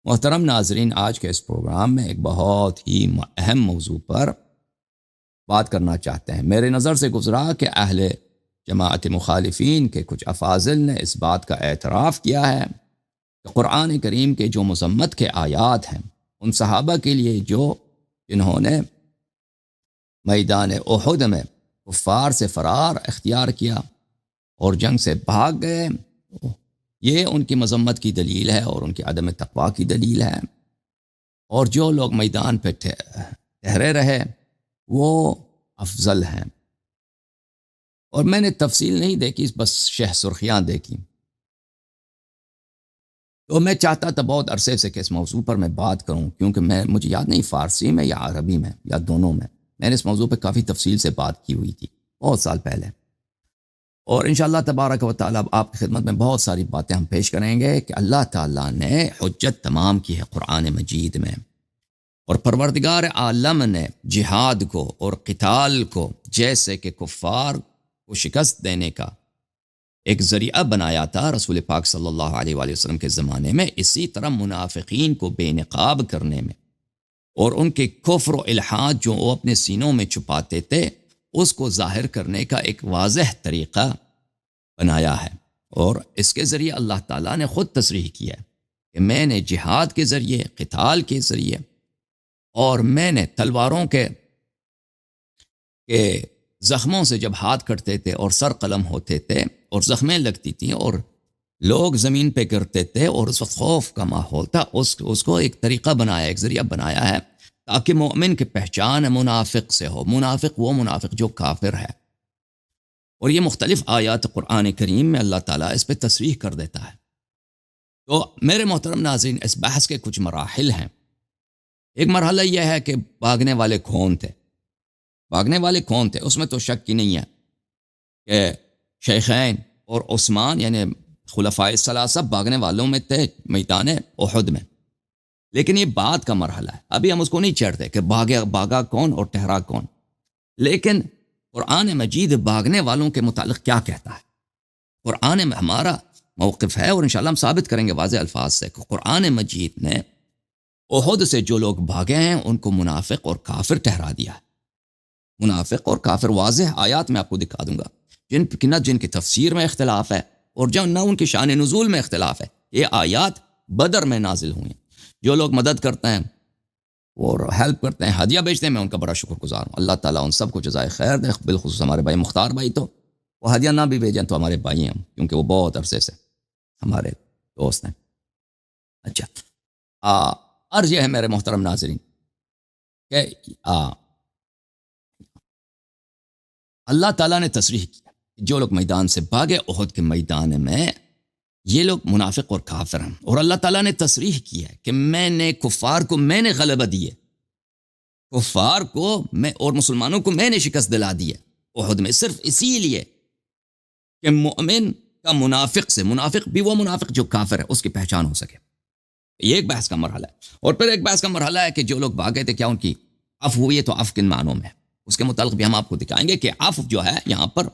محترم ناظرین، آج کے اس پروگرام میں ایک بہت ہی اہم موضوع پر بات کرنا چاہتے ہیں۔ میرے نظر سے گزرا کہ اہل جماعت مخالفین کے کچھ افاضل نے اس بات کا اعتراف کیا ہے کہ قرآن کریم کے جو مذمت کے آیات ہیں، ان صحابہ کے لیے جنہوں نے میدان احد میں کفار سے فرار اختیار کیا اور جنگ سے بھاگ گئے، یہ ان کی مذمت کی دلیل ہے اور ان کی عدم تقوی کی دلیل ہے۔ اور جو لوگ میدان پہ ٹھہرے رہے وہ افضل ہیں۔ اور میں نے تفصیل نہیں دیکھی، بس شہ سرخیاں دیکھی۔ تو میں چاہتا تھا بہت عرصے سے کہ اس موضوع پر میں بات کروں، کیونکہ مجھے یاد نہیں فارسی میں یا عربی میں یا دونوں میں نے اس موضوع پہ کافی تفصیل سے بات کی ہوئی تھی بہت سال پہلے۔ اور انشاءاللہ تبارک و تعالیٰ آپ کی خدمت میں بہت ساری باتیں ہم پیش کریں گے کہ اللہ تعالیٰ نے حجت تمام کی ہے قرآن مجید میں، اور پروردگار عالم نے جہاد کو اور قتال کو جیسے کہ کفار کو شکست دینے کا ایک ذریعہ بنایا تھا رسول پاک صلی اللہ علیہ وآلہ وسلم کے زمانے میں، اسی طرح منافقین کو بے نقاب کرنے میں اور ان کے کفر و الحاد جو وہ اپنے سینوں میں چھپاتے تھے اس کو ظاہر کرنے کا ایک واضح طریقہ بنایا ہے۔ اور اس کے ذریعے اللہ تعالیٰ نے خود تصریح کیا ہے کہ میں نے جہاد کے ذریعے، قتال کے ذریعے، اور میں نے تلواروں کے زخموں سے جب ہاتھ کٹتے تھے اور سر قلم ہوتے تھے اور زخمیں لگتی تھیں اور لوگ زمین پہ گرتے تھے اور اس وقت خوف کا ماحول تھا، اس کو ایک طریقہ بنایا، ایک ذریعہ بنایا ہے تاکہ مومن کی پہچان منافق سے ہو۔ منافق وہ منافق جو کافر ہے، اور یہ مختلف آیات قرآن کریم میں اللہ تعالیٰ اس پہ تصریح کر دیتا ہے۔ تو میرے محترم ناظرین، اس بحث کے کچھ مراحل ہیں۔ ایک مرحلہ یہ ہے کہ بھاگنے والے کون تھے، بھاگنے والے کون تھے؟ اس میں تو شک کی نہیں ہے کہ شیخین اور عثمان یعنی خلفائے ثلاثہ بھاگنے والوں میں تھے میدان احد میں۔ لیکن یہ بعد کا مرحلہ ہے، ابھی ہم اس کو نہیں چڑھتے کہ بھاگا کون اور ٹھہرا کون۔ لیکن قرآن مجید بھاگنے والوں کے متعلق کیا کہتا ہے؟ قرآن میں ہمارا موقف ہے، اور انشاءاللہ ہم ثابت کریں گے واضح الفاظ سے کہ قرآن مجید نے احد سے جو لوگ بھاگے ہیں ان کو منافق اور کافر ٹھہرا دیا ہے۔ منافق اور کافر واضح آیات میں آپ کو دکھا دوں گا، جن کی تفسیر میں اختلاف ہے اور نہ ان کی شان نزول میں اختلاف ہے۔ یہ آیات بدر میں نازل ہوئی ہیں۔ جو لوگ مدد کرتے ہیں اور ہیلپ کرتے ہیں، ہدیہ بیچتے ہیں، میں ان کا بڑا شکر گزار ہوں۔ اللہ تعالیٰ ان سب کو جزائے خیر دے، بالخصوص ہمارے بھائی مختار بھائی، تو وہ ہدیہ نہ بھی بھیجیں تو ہمارے بھائی ہیں، کیونکہ وہ بہت عرصے سے ہمارے دوست ہیں۔ اچھا، عرض یہ ہے میرے محترم ناظرین کہ اللہ تعالیٰ نے تصریح کیا جو لوگ میدان سے بھاگے احد کے میدان میں، یہ لوگ منافق اور کافر ہیں۔ اور اللہ تعالیٰ نے تصریح کی ہے کہ میں نے کفار کو غلبہ دی ہے، کفار کو اور مسلمانوں کو میں نے شکست دلا دی ہے احد میں، صرف اسی لیے کہ مومن کا منافق سے، منافق بھی وہ منافق جو کافر ہے، اس کی پہچان ہو سکے۔ یہ ایک بحث کا مرحلہ ہے۔ اور پھر ایک بحث کا مرحلہ ہے کہ جو لوگ بھاگے تھے کیا ان کی عفو ہوئی ہے؟ تو عفو کن معنوں میں، اس کے متعلق بھی ہم آپ کو دکھائیں گے کہ عفو جو ہے یہاں پر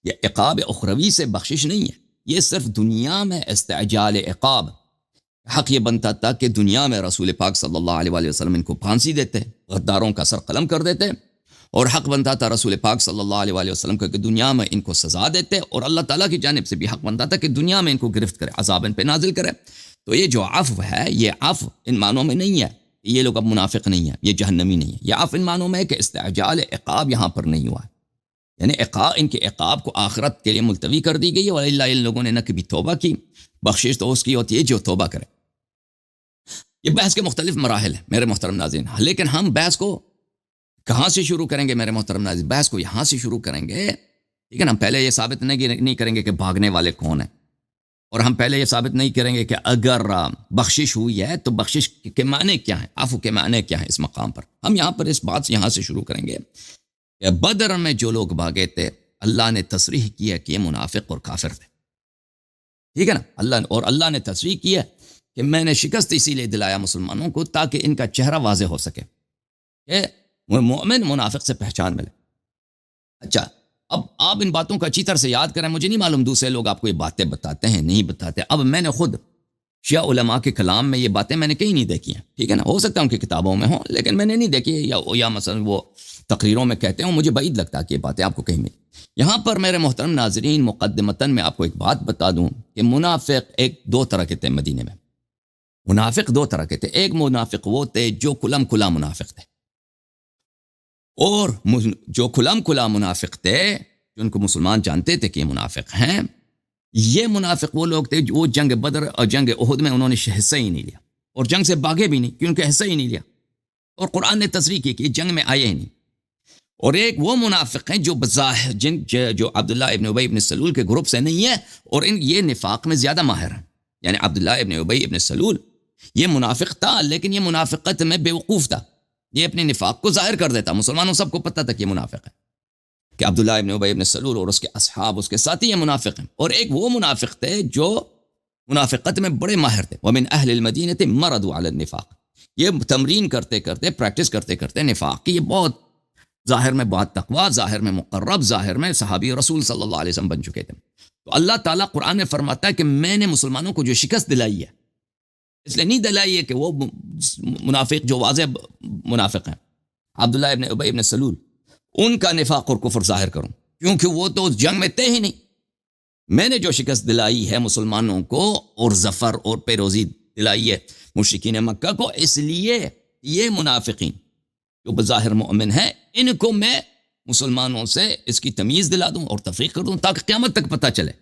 یہ عقاب اخروی سے بخشش نہیں ہے، یہ صرف دنیا میں استعجال عقاب۔ حق یہ بنتا تھا کہ دنیا میں رسول پاک صلی اللہ علیہ وآلہ وسلم ان کو پھانسی دیتے، غداروں کا سر قلم کر دیتے، اور حق بنتا تھا رسول پاک صلی اللہ علیہ وآلہ وسلم کو کہ دنیا میں ان کو سزا دیتے، اور اللہ تعالیٰ کی جانب سے بھی حق بنتا تھا کہ دنیا میں ان کو گرفت کرے، عذاب ان پہ نازل کرے۔ تو یہ جو عفو ہے، یہ عفو ان معنوں میں نہیں ہے یہ لوگ اب منافق نہیں ہیں، یہ جہنمی نہیں ہے۔ یہ عفو ان معنوں میں ہے کہ استعجال عقاب یہاں پر نہیں ہوا ہے، یعنی ان کے عقاب کو آخرت کے لیے ملتوی کر دی گئی ہے، وَلِلَّهِ ان لوگوں نے نہ کبھی توبہ کی، بخشش تو اس کی ہوتی ہے جو توبہ کرے۔ یہ بحث کے مختلف مراحل ہیں میرے محترم ناظرین، لیکن ہم بحث کو کہاں سے شروع کریں گے میرے محترم ناظرین؟ بحث کو یہاں سے شروع کریں گے، ٹھیک ہے نا؟ ہم پہلے یہ ثابت نہیں کریں گے کہ بھاگنے والے کون ہیں، اور ہم پہلے یہ ثابت نہیں کریں گے کہ اگر بخشش ہوئی ہے تو بخشش کے معنی کیا ہیں، عفو کے معنی کیا ہیں۔ اس مقام پر ہم یہاں پر اس بات یہاں سے شروع کریں گے کہ بدر میں جو لوگ بھاگے تھے اللہ نے تصریح کی ہے کہ یہ منافق اور کافر تھے، ٹھیک ہے نا؟ اللہ نے تصریح کی ہے کہ میں نے شکست اسی لیے دلایا مسلمانوں کو تاکہ ان کا چہرہ واضح ہو سکے کہ مومن منافق سے پہچان ملے۔ اچھا، اب آپ ان باتوں کو اچھی طرح سے یاد کریں، مجھے نہیں معلوم دوسرے لوگ آپ کو یہ باتیں بتاتے ہیں نہیں بتاتے۔ اب میں نے خود شیعہ علماء کے کلام میں یہ باتیں میں نے کہیں نہیں دیکھی ہیں، ٹھیک ہے نا، ہو سکتا ہے ان کی کتابوں میں ہوں لیکن میں نے نہیں دیکھی، یا مثلا وہ تقریروں میں کہتے ہیں، مجھے بعید لگتا ہے کہ یہ باتیں آپ کو کہیں ملی۔ یہاں پر میرے محترم ناظرین مقدمتاً میں آپ کو ایک بات بتا دوں کہ منافق دو طرح کے تھے مدینے میں، منافق دو طرح کے تھے۔ ایک منافق وہ تھے جو کلم کلا منافق تھے، اور جو کلم کلا منافق تھے جن کو مسلمان جانتے تھے کہ یہ منافق ہیں، یہ منافق وہ لوگ تھے جو وہ جنگ بدر اور جنگ احد میں انہوں نے حصہ ہی نہیں لیا، اور جنگ سے بھاگے بھی نہیں کیونکہ حصہ ہی نہیں لیا، اور قرآن نے تصریح کی کہ جنگ میں آئے ہی نہیں۔ اور ایک وہ منافق ہیں جو بظاہر جو عبداللہ ابن ابی ابن سلول کے گروپ سے نہیں ہے، اور یہ نفاق میں زیادہ ماہر ہیں۔ یعنی عبداللہ ابن ابی ابن سلول یہ منافق تھا، لیکن یہ منافقت میں بے وقوف تھا، یہ اپنے نفاق کو ظاہر کر دیتا، مسلمانوں سب کو پتہ تھا کہ یہ منافق ہے، کہ عبداللہ ابن ابی ابن سلول اور اس کے اصحاب، اس کے ساتھی یہ منافق ہیں۔ اور ایک وہ منافق تھے جو منافقت میں بڑے ماہر تھے، وَمِنْ أَهْلِ الْمَدِينَةِ مَرَضُوا عَلَى النِّفَاقِ، یہ تمرین کرتے کرتے، پریکٹس کرتے کرتے نفاق کی، یہ بہت ظاہر میں بہت تقوی، ظاہر میں مقرب، ظاہر میں صحابی رسول صلی اللہ علیہ وسلم بن چکے تھے۔ تو اللہ تعالیٰ قرآن میں فرماتا ہے کہ میں نے مسلمانوں کو جو شکست دلائی ہے، اس لیے نہیں دلائی ہے کہ وہ منافق جو واضح منافق ہیں، عبداللہ ابن ابی ابن سلول، ان کا نفاق اور کفر ظاہر کروں، کیونکہ وہ تو اس جنگ میں تھے ہی نہیں۔ میں نے جو شکست دلائی ہے مسلمانوں کو اور ظفر اور پیروزی دلائی ہے مشرکین مکہ کو، اس لیے یہ منافقین جو بظاہر مومن ہیں، ان کو میں مسلمانوں سے اس کی تمیز دلا دوں اور تفریق کر دوں، تاکہ قیامت تک پتہ چلے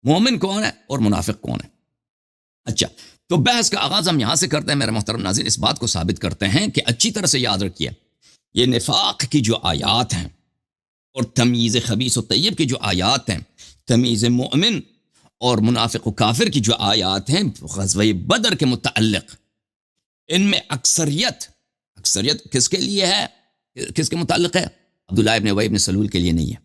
مومن کون ہے اور منافق کون ہے۔ اچھا، تو بحث کا آغاز ہم یہاں سے کرتے ہیں میرے محترم ناظرین، اس بات کو ثابت کرتے ہیں کہ اچھی طرح سے یاد رکھیے، یہ نفاق کی جو آیات ہیں اور تمیز خبیث و طیب کی جو آیات ہیں، تمیز مومن اور منافق و کافر کی جو آیات ہیں غزوہ بدر کے متعلق، ان میں اکثریت کس کے لیے ہے، کس کے متعلق ہے؟ عبداللہ ابن ابی ابن سلول کے لیے نہیں ہے،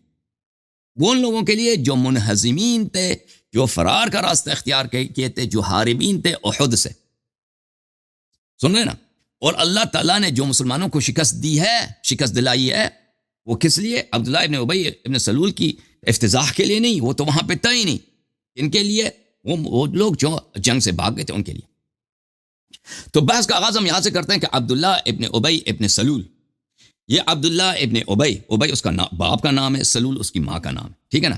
وہ ان لوگوں کے لیے جو منہزمین تھے، جو فرار کا راستہ اختیار کیے تھے، جو حاربین تھے احد سے، سن رہے نا؟ اور اللہ تعالیٰ نے جو مسلمانوں کو شکست دی ہے، شکست دلائی ہے، وہ کس لیے؟ عبداللہ ابن ابی ابن سلول کی افتضاح کے لیے نہیں، وہ تو وہاں پہ تھا ہی نہیں، ان کے لیے وہ لوگ جو جنگ سے بھاگ گئے تھے ان کے لیے۔ تو بحث کا آغاز ہم یہاں سے کرتے ہیں کہ عبداللہ ابن ابی ابن سلول، یہ عبداللہ ابن ابی اس کا باپ کا نام ہے، سلول اس کی ماں کا نام ہے، ٹھیک ہے نا؟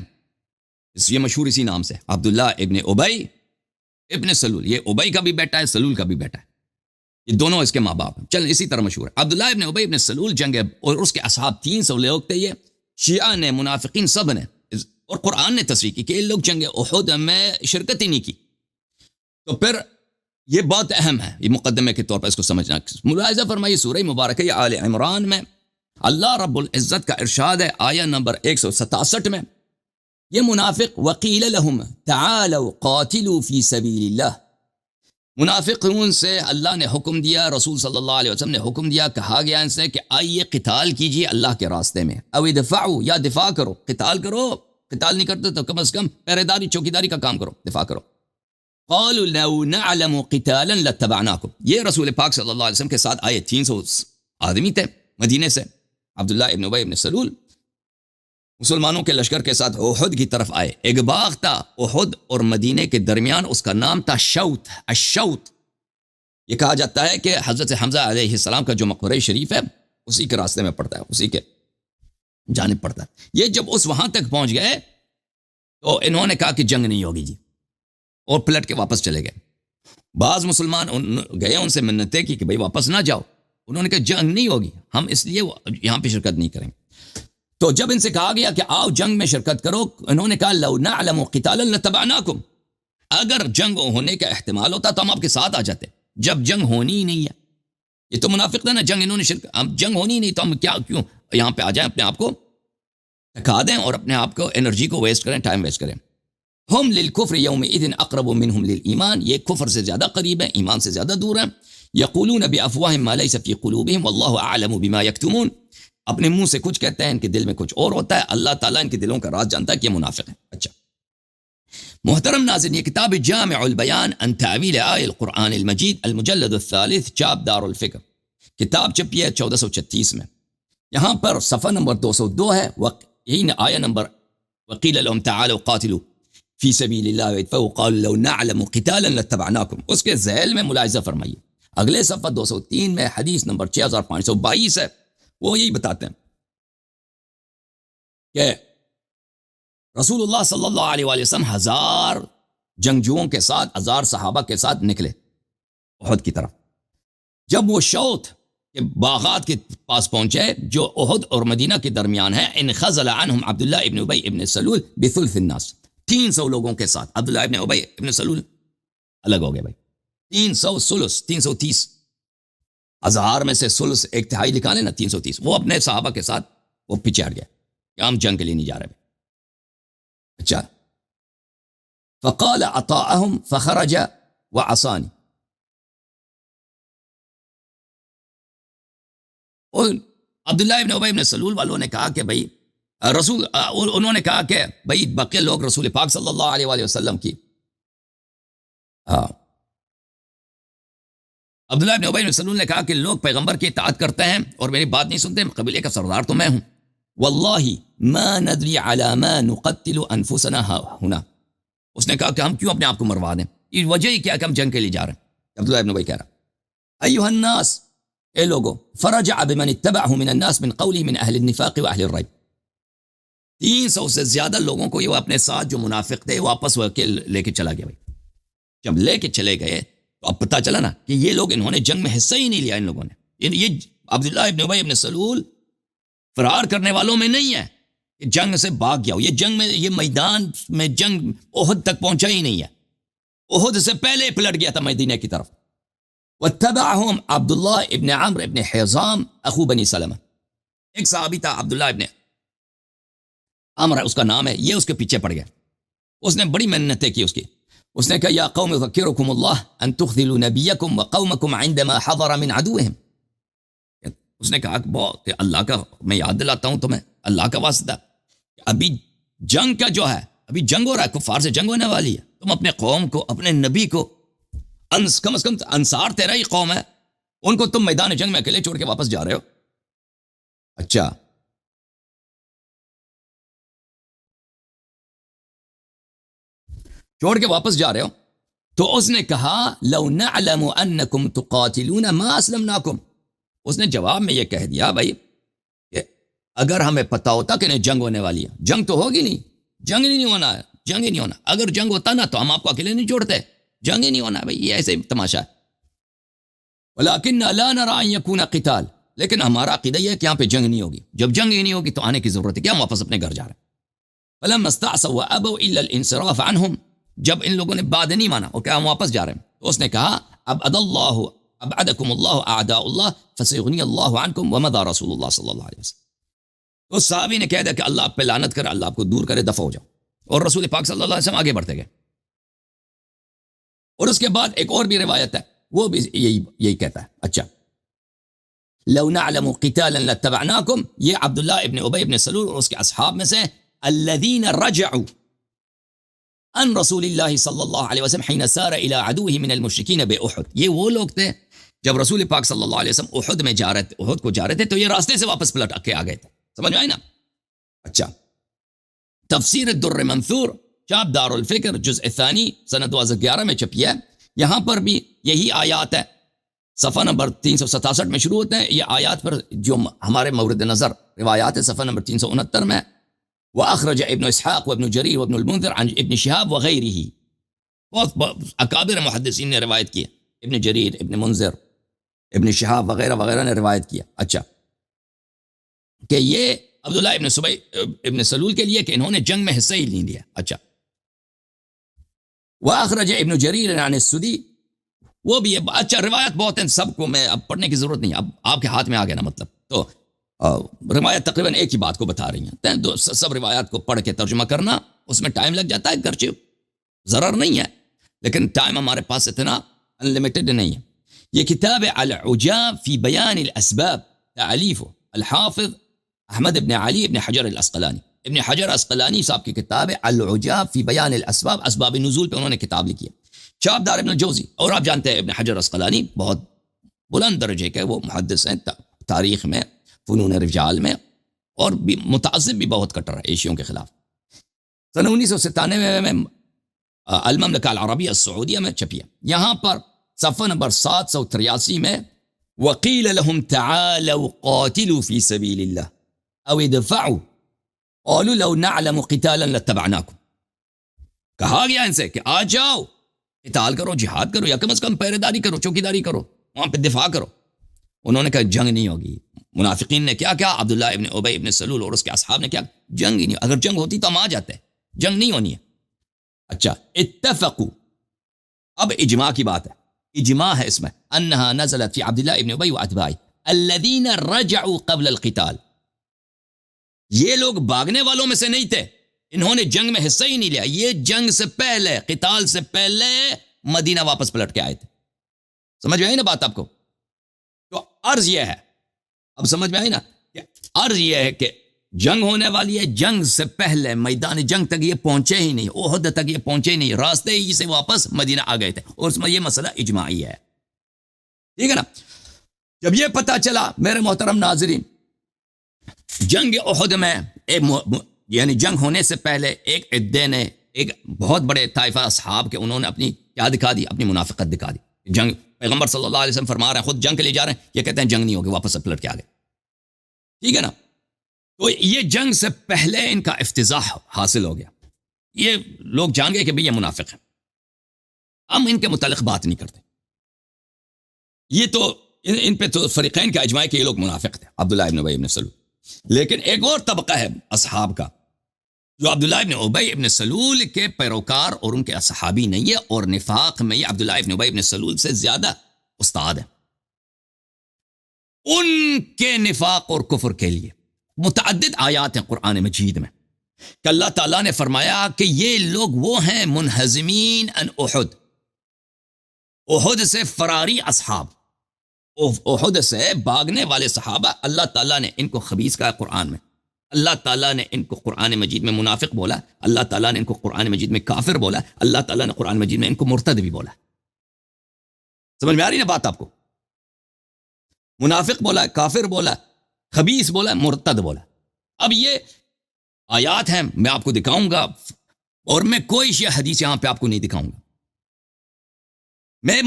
یہ مشہور اسی نام سے عبداللہ ابن ابی ابن سلول، یہ ابی کا بھی بیٹا ہے، سلول کا بھی بیٹا ہے، یہ دونوں اس کے ماں باپ ہیں، چل اسی طرح مشہور ہے۔ عبداللہ ابن ابی ابن سلول جنگ، اور اس کے اصحاب 300 لوگ تھے، یہ شیعہ نے، منافقین سب نے، اور قرآن نے تصریح کی کہ یہ لوگ جنگ احد میں شرکت ہی نہیں کی۔ تو پھر یہ بہت اہم ہے، یہ مقدمے کے طور پر اس کو سمجھنا۔ ملاحظہ فرمائیے سورہ مبارکہ آل عمران میں اللہ رب العزت کا ارشاد ہے، آیہ نمبر 167 میں، یہ منافق وقیل لهم تعالوا قاتلوا فی سبیل اللہ، منافقون سے اللہ نے حکم دیا، رسول صلی اللہ علیہ وسلم نے حکم دیا، کہا گیا ان سے کہ آئیے قتال کیجیے اللہ کے راستے میں، او ادفعوا، یا دفاع کرو، قتال کرو، قتال نہیں کرتے تو کم از کم پہرے داری چوکیداری کا کام کرو، دفاع کرو۔ قالوا لو نعلم قتالا لاتبعناكم، یہ رسول پاک صلی اللہ علیہ وسلم کے ساتھ آئے، 300 آدمی تھے مدینے سے، عبداللہ ابن ابی ابن سلول مسلمانوں کے لشکر کے ساتھ احد کی طرف آئے۔ ایک باغ تھا احد اور مدینے کے درمیان، اس کا نام تھا شوت، الشوت۔ یہ کہا جاتا ہے کہ حضرت حمزہ علیہ السلام کا جو مقبرہ شریف ہے اسی کے راستے میں پڑتا ہے، اسی کے جانب پڑتا ہے۔ یہ جب وہاں تک پہنچ گئے تو انہوں نے کہا کہ جنگ نہیں ہوگی جی، اور پلٹ کے واپس چلے گئے۔ بعض مسلمان گئے، ان سے منتیں کی کہ بھئی واپس نہ جاؤ، انہوں نے کہا جنگ نہیں ہوگی، ہم اس لیے یہاں پہ شرکت نہیں کریں۔ تو جب ان سے کہا گیا کہ آؤ جنگ میں شرکت کرو، انہوں نے کہا لو نعلم قتالا لاتبعناکم، اگر جنگ ہونے کا احتمال ہوتا تو ہم آپ کے ساتھ آ جاتے، جب جنگ ہونی ہی نہیں ہے۔ یہ تو منافق تھا نا، جنگ انہوں نے ہم جنگ ہونی ہی نہیں تو ہم کیوں یہاں پہ آ جائیں، اپنے آپ کو تھکا دیں اور اپنے آپ کو انرجی کو ویسٹ کریں، ٹائم ویسٹ کریں۔ ہم للکفر یومئذ اقرب منہم للایمان، یہ کفر سے زیادہ قریب ہیں، ایمان سے زیادہ دور ہیں۔ یقولون بافواہہم ما لیس فی قلوبہم واللہ اعلم بما یکتمون، اپنے منہ سے کچھ کہتے ہیں، ان کے دل میں کچھ اور ہوتا ہے، اللہ تعالیٰ ان کے دلوں کا راز جانتا ہے کہ یہ منافق ہیں۔ اچھا محترم ناظرین، یہ کتاب جامع البیان عن تعویل آیہ القرآن المجید، المجلد الثالث، چاپ دار الفکر، کتاب چھپی ہے 1436 میں۔ یہاں پر صفحہ نمبر 202 ہے، یہی آیہ نمبر وقیل لهم تعالوا قاتلوا فی سبیل اللہ ويدفعوا قالوا لو نعلم قتالا لاتبعناكم. اس کے ذیل میں ملاحظہ فرمائیے اگلے صفحہ 203 میں حدیث نمبر 6522 ہے. وہ یہی بتاتے ہیں کہ رسول اللہ صلی اللہ علیہ وآلہ وسلم 1000 جنگجوؤں کے ساتھ 1000 صحابہ کے ساتھ نکلے احد کی طرف. جب وہ شوط کے باغات کے پاس پہنچے جو احد اور مدینہ کے درمیان ہے، انخزل عنہم عبداللہ ابن ابی ابن سلول بثلث الناس. 300 لوگوں کے ساتھ عبداللہ ابن ابی ابن سلول الگ ہو گئے بھائی. 300 ثلث 330، 1000 میں سے ثلث ایک تہائی نکالے نا 330. وہ اپنے صحابہ کے ساتھ وہ پیچھے ہٹ گئے کہ ہم جنگ کے لیے نہیں جا رہے بھائی. اچھا، فقال اطاعهم فخرج وعصاني. اور عبداللہ ابن ابی ابن سلول والوں نے کہا کہ بھائی انہوں نے کہا کہ بھائی بقیہ لوگ رسول پاک صلی اللہ علیہ وآلہ وسلم کی عبداللہ ابن ابی ابن سلول نے کہا کہ لوگ پیغمبر کی اطاعت کرتے ہیں اور میری بات نہیں سنتے، قبیلے کا سردار تو میں ہوں. واللہ ما ندری علی ما نقتل انفسنا ہنا. اس نے کہا کہ ہم کیوں اپنے آپ کو مروا دیں، یہ وجہ ہی کیا کہ ہم جنگ کے لیے جا رہے ہیں. عبداللہ ابن ابی کہہ رہا ایھا الناس، اے لوگو، فرجع بمن اتبعه من الناس من قولی من اہل النفاق واہل الریب. 300 سے زیادہ لوگوں کو یہ اپنے ساتھ جو منافق تھے واپس لے کے چلا گیا بھائی. جب لے کے چلے گئے تو اب پتہ چلا نا کہ یہ لوگ انہوں نے جنگ میں حصہ ہی نہیں لیا. ان لوگوں نے یہ عبداللہ ابن ابی ابن سلول فرار کرنے والوں میں نہیں ہے کہ جنگ سے بھاگ گیا ہو. یہ جنگ میں، یہ میدان میں جنگ احد تک پہنچا ہی نہیں ہے. احد سے پہلے پلٹ گیا تھا مدینہ کی طرف. واتبعهم عبداللہ ابن عمرو ابن حزام اخو بنی سلمہ. ایک صحابی تھا عبداللہ ابن عمرو اس کا نام ہے، یہ اس کے پیچھے پڑ گیا. اس نے بڑی محنتیں کی اس نے کہا یا قوم اذکرکم اللہ ان تخذلوا نبیکم وقومکم عندما حضر من عدوہم. اس نے کہا کہ اللہ کا میں یاد دلاتا ہوں تمہیں اللہ کا واسطہ، ابھی جنگ کا جو ہے، ابھی جنگ ہو رہا ہے، کفار سے جنگ ہونے والی ہے. تم اپنے قوم کو، اپنے نبی کو، کم از کم انصار تیرا ہی قوم ہے، ان کو تم میدان جنگ میں اکیلے چھوڑ کے واپس جا رہے ہو. اچھا، چھوڑ کے واپس جا رہے ہو. تو اس نے کہا لو نعلم انکم تقاتلون ما اسلمناکم. اس نے جواب میں یہ کہہ دیا بھائی کہ اگر ہمیں پتا ہوتا کہ نہیں جنگ ہونے والی ہے، جنگ تو ہوگی نہیں، جنگ ہی نہیں ہونا ہے، جنگ ہی نہیں ہونا. اگر جنگ ہوتا نا تو ہم آپ کو اکیلے نہیں چھوڑتے، جنگ ہی نہیں ہونا بھائی، یہ ایسے تماشا ہے. ولکن لا نرى ان يكون قتال، لیکن ہمارا عقیدہ یہ ہے کہ یہاں پہ جنگ نہیں ہوگی. جب جنگ ہی نہیں ہوگی تو آنے کی ضرورت ہے کیا، ہم واپس اپنے گھر جا رہے ہیں. فلما استعصوا وابوا الا الانصراف عنهم، جب ان لوگوں نے بات نہیں مانا اور کہا ہم واپس جا رہے ہیں، تو اس نے کہا ابعدکم اللہ اعداء اللہ فسیغنی اللہ عنکم ومضى رسول اللہ صلی اللہ علیہ وسلم. تو صحابی نے کہہ دیا کہ اللہ آپ پہ لعنت کرے، اللہ آپ کو دور کرے، دفع ہو جاؤ. اور رسول پاک صلی اللہ علیہ وسلم آگے بڑھتے گئے. اور اس کے بعد ایک اور بھی روایت ہے، وہ بھی یہی کہتا ہے. اچھا، لو نعلم قتالا لاتبعناکم، یہ عبداللہ ابن ابی ابن سلول اور اس کے اصحاب میں سے الذین رجعوا ان رسول اللہ صلی اللہ علیہ وسلم حین سار الى عدوہ من المشرکین باحد. یہ وہ لوگ تھے جب رسول پاک صلی اللہ علیہ وسلم احد میں جا رہے تھے، احد کو جا رہے تھے، تو یہ راستے سے واپس پلٹ کے آ گئے تھے. سمجھ میں آئی نا. اچھا، تفسیر الدر منثور چاپ دار الفکر جزء ثانی سنہ 2011 میں چھپی ہے. یہاں پر بھی یہی آیات ہے، صفحہ نمبر 367 میں شروع ہوتے ہیں یہ آیات پر جو ہمارے مورد نظر روایات ہے. صفحہ نمبر 369 میں وأخرج ابن اسحاق وابن جریر وابن المنذر عن ابن شہاب وغیرہ. بہت اکابر محدثین نے روایت کی، ابن جریر، ابن منذر، ابن شہاب وغیرہ وغیرہ نے روایت کیا. اچھا، کہ یہ عبداللہ ابن سلول کے لیے کہ انہوں نے جنگ میں حصہ ہی نہیں لیا. اچھا، وأخرج ابن جریر عن السدی، وہ بھی اچھا روایت بہت ہیں، سب کو میں اب پڑھنے کی ضرورت نہیں، اب آپ کے ہاتھ میں آ گیا نا. مطلب تو روایت تقریباً ایک ہی بات کو بتا رہی ہیں. سب روایات کو پڑھ کے ترجمہ کرنا اس میں ٹائم لگ جاتا ہے، گرچہ ضرر نہیں ہے لیکن ٹائم ہمارے پاس اتنا انلمیٹڈ نہیں ہے. یہ کتاب العجاب فی بیان الاسباب، تعلیف الحافظ احمد ابن علی ابن حجر الاسقلانی. ابن حجر اسقلانی صاحب کی کتاب ہے العجاب فی بیان الاسباب، اسباب نزول پہ انہوں نے کتاب لکھی ہے. چاپ دار ابن الجوزی، اور آپ جانتے ہیں ابن حجر اسقلانی بہت بلند درجے کے وہ محدث ہیں، تاریخ میں، فنون رجال میں، اور بھی متعصب بھی بہت کٹر ہے ایشیوں کے خلاف. سنہ 1997 میں المملکہ العربیہ السعودیہ میں چھپی ہے. یہاں پر صفحہ نمبر 783 میں وَقِيلَ لَهُمْ تَعَالَوْا قَاتِلُوا فِي سَبِيلِ اللَّهِ أَوْ ادْفَعُوا قَالُوا لَوْ نَعْلَمُ قِتَالًا لَاتَّبَعْنَاكُمْ. کہا گیا ان سے کہ آ جاؤ، قتال کرو، جہاد کرو، یا کم از کم پہرے داری کرو، چوکیداری کرو، وہاں پہ دفاع کرو. انہوں نے کہا جنگ نہیں ہوگی. منافقین نے کیا کیا؟ عبداللہ ابن ابی ابن سلول اور اس کے اصحاب نے کیا؟ جنگ ہی نہیں. اگر جنگ ہوتی تو ہم آ جاتے، جنگ نہیں ہونی ہے. اچھا، اتفقوا، اب اجماع کی بات ہے، اجماع ہے اس میں، انہا نزلت فی عبداللہ ابن ابی واتباعہ الذین رجعوا قبل القتال. یہ لوگ بھاگنے والوں میں سے نہیں تھے، انہوں نے جنگ میں حصہ ہی نہیں لیا. یہ جنگ سے پہلے، قتال سے پہلے مدینہ واپس پلٹ کے آئے تھے. سمجھ میں آئی نا بات آپ کو؟ تو عرض یہ ہے، اب سمجھ میں آئی نا کہ عرض یہ ہے کہ جنگ ہونے والی ہے، جنگ سے پہلے میدان جنگ تک یہ پہنچے ہی نہیں، احد تک یہ پہنچے ہی نہیں، راستے ہی سے واپس مدینہ آ گئے تھے. اور اس میں یہ مسئلہ اجماعی ہے. ٹھیک ہے نا؟ جب یہ پتہ چلا میرے محترم ناظرین، جنگ احد میں یعنی جنگ ہونے سے پہلے ایک عدے نے، ایک بہت بڑے طائفہ اصحاب کے، انہوں نے اپنی کیا دکھا دی؟ اپنی منافقت دکھا دی. جنگ پیغمبر صلی اللہ علیہ وسلم فرما رہے ہیں، خود جنگ کے لیے جا رہے ہیں، یہ کہتے ہیں جنگ نہیں ہوگی، واپس سے پلٹ کے آ گئے. ٹھیک ہے نا؟ تو یہ جنگ سے پہلے ان کا افتضاح حاصل ہو گیا. یہ لوگ جان گئے کہ بھئی یہ منافق ہیں، ہم ان کے متعلق بات نہیں کرتے. یہ تو ان پہ تو فریقین کا اجماع ہے کہ یہ لوگ منافق تھے، عبداللہ ابن ابی ابن سلول. لیکن ایک اور طبقہ ہے اصحاب کا جو عبداللہ ابن ابی ابن سلول کے پیروکار اور ان کے صحابی نہیں ہے، اور نفاق میں یہ عبداللہ ابن ابی ابن سلول سے زیادہ استاد ہے. ان کے نفاق اور کفر کے لیے متعدد آیات ہیں قرآن مجید میں کہ اللہ تعالیٰ نے فرمایا کہ یہ لوگ وہ ہیں منہزمین ان احد، احد سے فراری اصحاب، احد سے بھاگنے والے صحابہ. اللہ تعالیٰ نے ان کو خبیث کہا قرآن میں، اللہ تعالیٰ نے ان کو قرآن مجید میں منافق بولا، اللہ تعالیٰ نے ان کو قرآن مجید میں کافر بولا، اللہ تعالیٰ نے قرآن مجید میں ان کو مرتد بھی بولا. سمجھ میں آ رہی نا بات آپ کو؟ منافق بولا، کافر بولا، خبیث بولا، مرتد بولا. اب یہ آیات ہیں، میں آپ کو دکھاؤں گا، اور میں کوئی شیء حدیث یہاں پہ آپ کو نہیں دکھاؤں گا. میں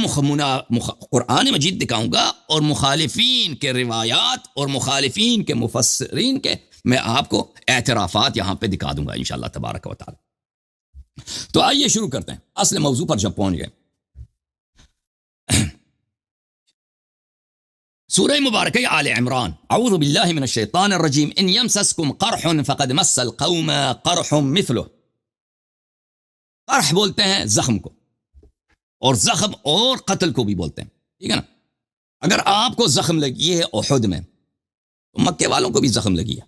قرآن مجید دکھاؤں گا، اور مخالفین کے روایات اور مخالفین کے مفسرین کے میں آپ کو اعترافات یہاں پہ دکھا دوں گا انشاءاللہ تبارک و تعالی. تو آئیے شروع کرتے ہیں اصل موضوع پر جب پہنچ گئے. سورہ مبارکہ آل عمران، اعوذ باللہ من الشیطان الرجیم، ان یمسسکم قرح فقد مس القوم قرح مثلہ. قرح بولتے ہیں زخم کو، اور زخم اور قتل کو بھی بولتے ہیں. ٹھیک ہے نا؟ اگر آپ کو زخم لگی ہے احد میں، تو مکے والوں کو بھی زخم لگی ہے.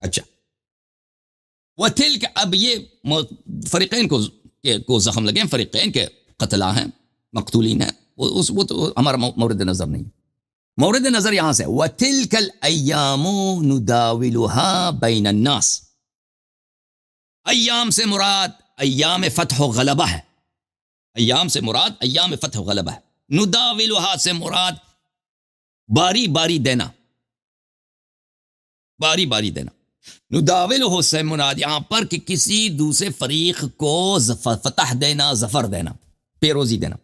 اچھا، وَتِلْكَ، اب یہ فریقین کو زخم لگے ہیں، فریقین کے قتلہ ہیں، مقتولین ہیں، وہ تو ہمارا مورد نظر نہیں. مورد نظر یہاں سے وَتِلْكَ الْأَيَّامُ نُدَاوِلُهَا بَيْنَ النَّاسِ. ایام سے مراد ایام فتح و غلبہ ہے، ایام سے مراد ایام فتح و غلبہ ہے. نداولها سے مراد باری باری دینا، باری باری دینا. نداولہ سے مراد یہاں پر کہ کسی دوسرے فریق کو فتح دینا، ظفر دینا، پیروزی دینا.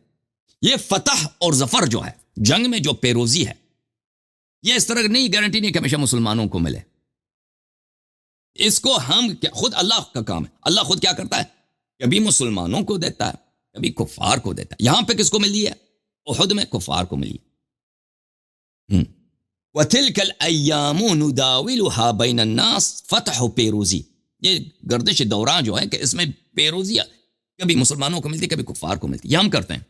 یہ فتح اور ظفر جو ہے، جنگ میں جو پیروزی ہے، یہ اس طرح نہیں گارنٹی نہیں کہ ہمیشہ مسلمانوں کو ملے. اس کو ہم خود اللہ کا کام ہے. اللہ خود کیا کرتا ہے؟ کبھی مسلمانوں کو دیتا ہے، کبھی کفار کو دیتا ہے. یہاں پہ کس کو ملی ہے؟ احد میں کفار کو ملی. وَتِلْكَ الْأَيَّامُ نُدَاوِلُهَا بَيْنَ النَّاسِ، فتح و پیروزی، یہ گردش دوران جو ہے کہ اس میں پیروزی کبھی مسلمانوں کو ملتی، کبھی کفار کو ملتی. یہ ہم کرتے ہیں.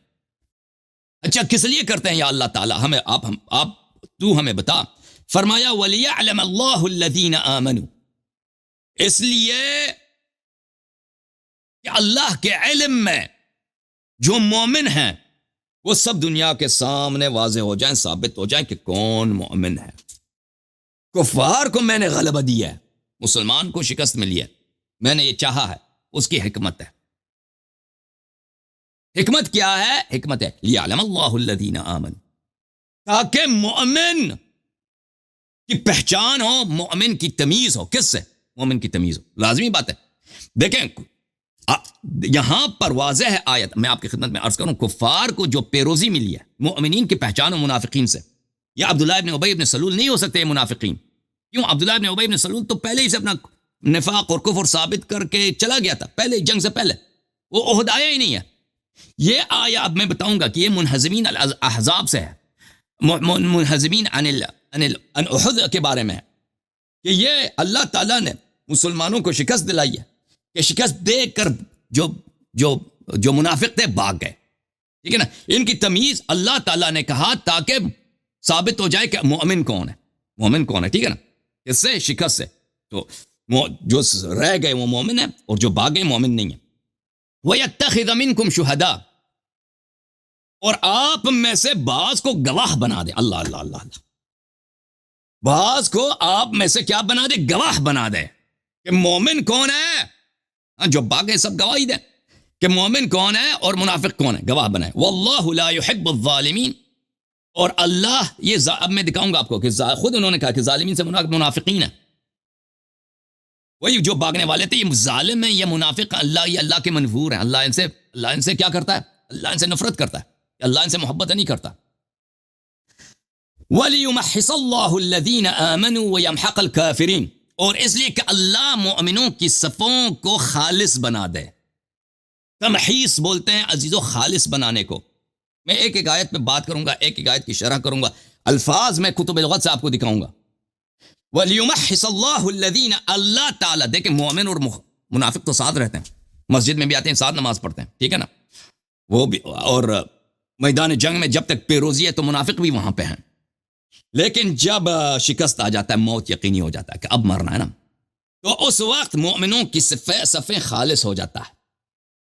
اچھا، کس لیے کرتے ہیں یا اللہ تعالیٰ؟ ہمیں تو ہمیں بتا. فرمایا وَلِيَعْلَمَ اللَّهُ الَّذِينَ آمَنُوا، اس لیے کہ اللہ کے علم میں جو مومن ہیں وہ سب دنیا کے سامنے واضح ہو جائیں، ثابت ہو جائیں کہ کون مومن ہے. کفار کو میں نے غلبہ دیا ہے، مسلمان کو شکست ملی ہے، میں نے یہ چاہا ہے، اس کی حکمت ہے. حکمت کیا ہے؟ حکمت ہے لِيَعْلَمَ اللَّهُ الَّذِينَ آمَنُوا، تاکہ مومن کی پہچان ہو، مومن کی تمیز ہو. کس سے؟ مومن کی تمیز ہو. لازمی بات ہے. دیکھیں، یہاں پر واضح ہے آیت، میں آپ کی خدمت میں عرض کروں، کفار کو جو پیروزی ملی ہے مؤمنین کی پہچان و منافقین سے، یا عبداللہ ابن ابی ابن سلول نہیں ہو سکتے یہ منافقین. کیوں؟ عبداللہ ابن ابی ابن سلول تو پہلے ہی سے اپنا نفاق اور کفر ثابت کر کے چلا گیا تھا، پہلے جنگ سے پہلے، وہ عہد آیا ہی نہیں ہے. یہ آیا اب میں بتاؤں گا کہ یہ منہزمین الاحزاب سے ہے، منہزمین عن احد کے بارے میں ہے، کہ یہ اللہ تعالیٰ نے مسلمانوں کو شکست دلائی ہے، کہ شکست دے کر جو جو جو منافق تھے بھاگ گئے. ٹھیک ہے نا، ان کی تمیز اللہ تعالیٰ نے کہا تاکہ ثابت ہو جائے کہ مومن کون ہے، مومن کون ہے. ٹھیک ہے نا، اس سے شکست سے تو جو رہ گئے وہ مومن ہے، اور جو بھاگ گئے مومن نہیں ہے. وَيَتَّخِذَ مِنْكُمْ شُهَدَاءَ، اور آپ میں سے بعض کو گواہ بنا دے. اللہ اللہ اللہ اللہ، بعض کو آپ میں سے کیا بنا دے؟ گواہ بنا دے کہ مومن کون ہے. جو بھاگ گئے سب گواہی دیں کہ مومن کون ہے اور منافق کون ہے، گواہ بنائے. وَاللَّهُ لَا يُحِبُّ الظَّالِمِينَ، اور اللہ یہ اب میں دکھاؤں گا آپ کو کہ خود انہوں نے کہا کہ ظالمین سے منافقین ہیں، وہی جو بھاگنے والے تھے، یہ ظالم ہیں، یہ منافق، اللہ یہ اللہ کے منفور ہیں. اللہ ان سے کیا کرتا ہے؟ اللہ ان سے نفرت کرتا ہے، اللہ ان سے محبت نہیں کرتا. وَلِيُمَحِّصَ اللَّهُ الَّذِينَ آمَنُوا وَيَمْحَقَ الْكَافِرِينَ، اور اس لیے کہ اللہ مومنوں کی صفوں کو خالص بنا دے. تمحیص بولتے ہیں عزیزو خالص بنانے کو. میں ایک ایک آیت پہ بات کروں گا، ایک ایک آیت کی شرح کروں گا، الفاظ میں کتب لغت سے آپ کو دکھاؤں گا. وَلِيُمَحِّصَ اللَّهُ الَّذِينَ، اللہ تعالیٰ، دیکھیں مومن اور منافق تو ساتھ رہتے ہیں، مسجد میں بھی آتے ہیں، ساتھ نماز پڑھتے ہیں، ٹھیک ہے نا، وہ بھی، اور میدان جنگ میں جب تک پیروزی ہے تو منافق بھی وہاں پہ ہیں. لیکن جب شکست آ جاتا ہے، موت یقینی ہو جاتا ہے کہ اب مرنا ہے نا، تو اس وقت مومنوں کی صفیں خالص ہو جاتا ہے،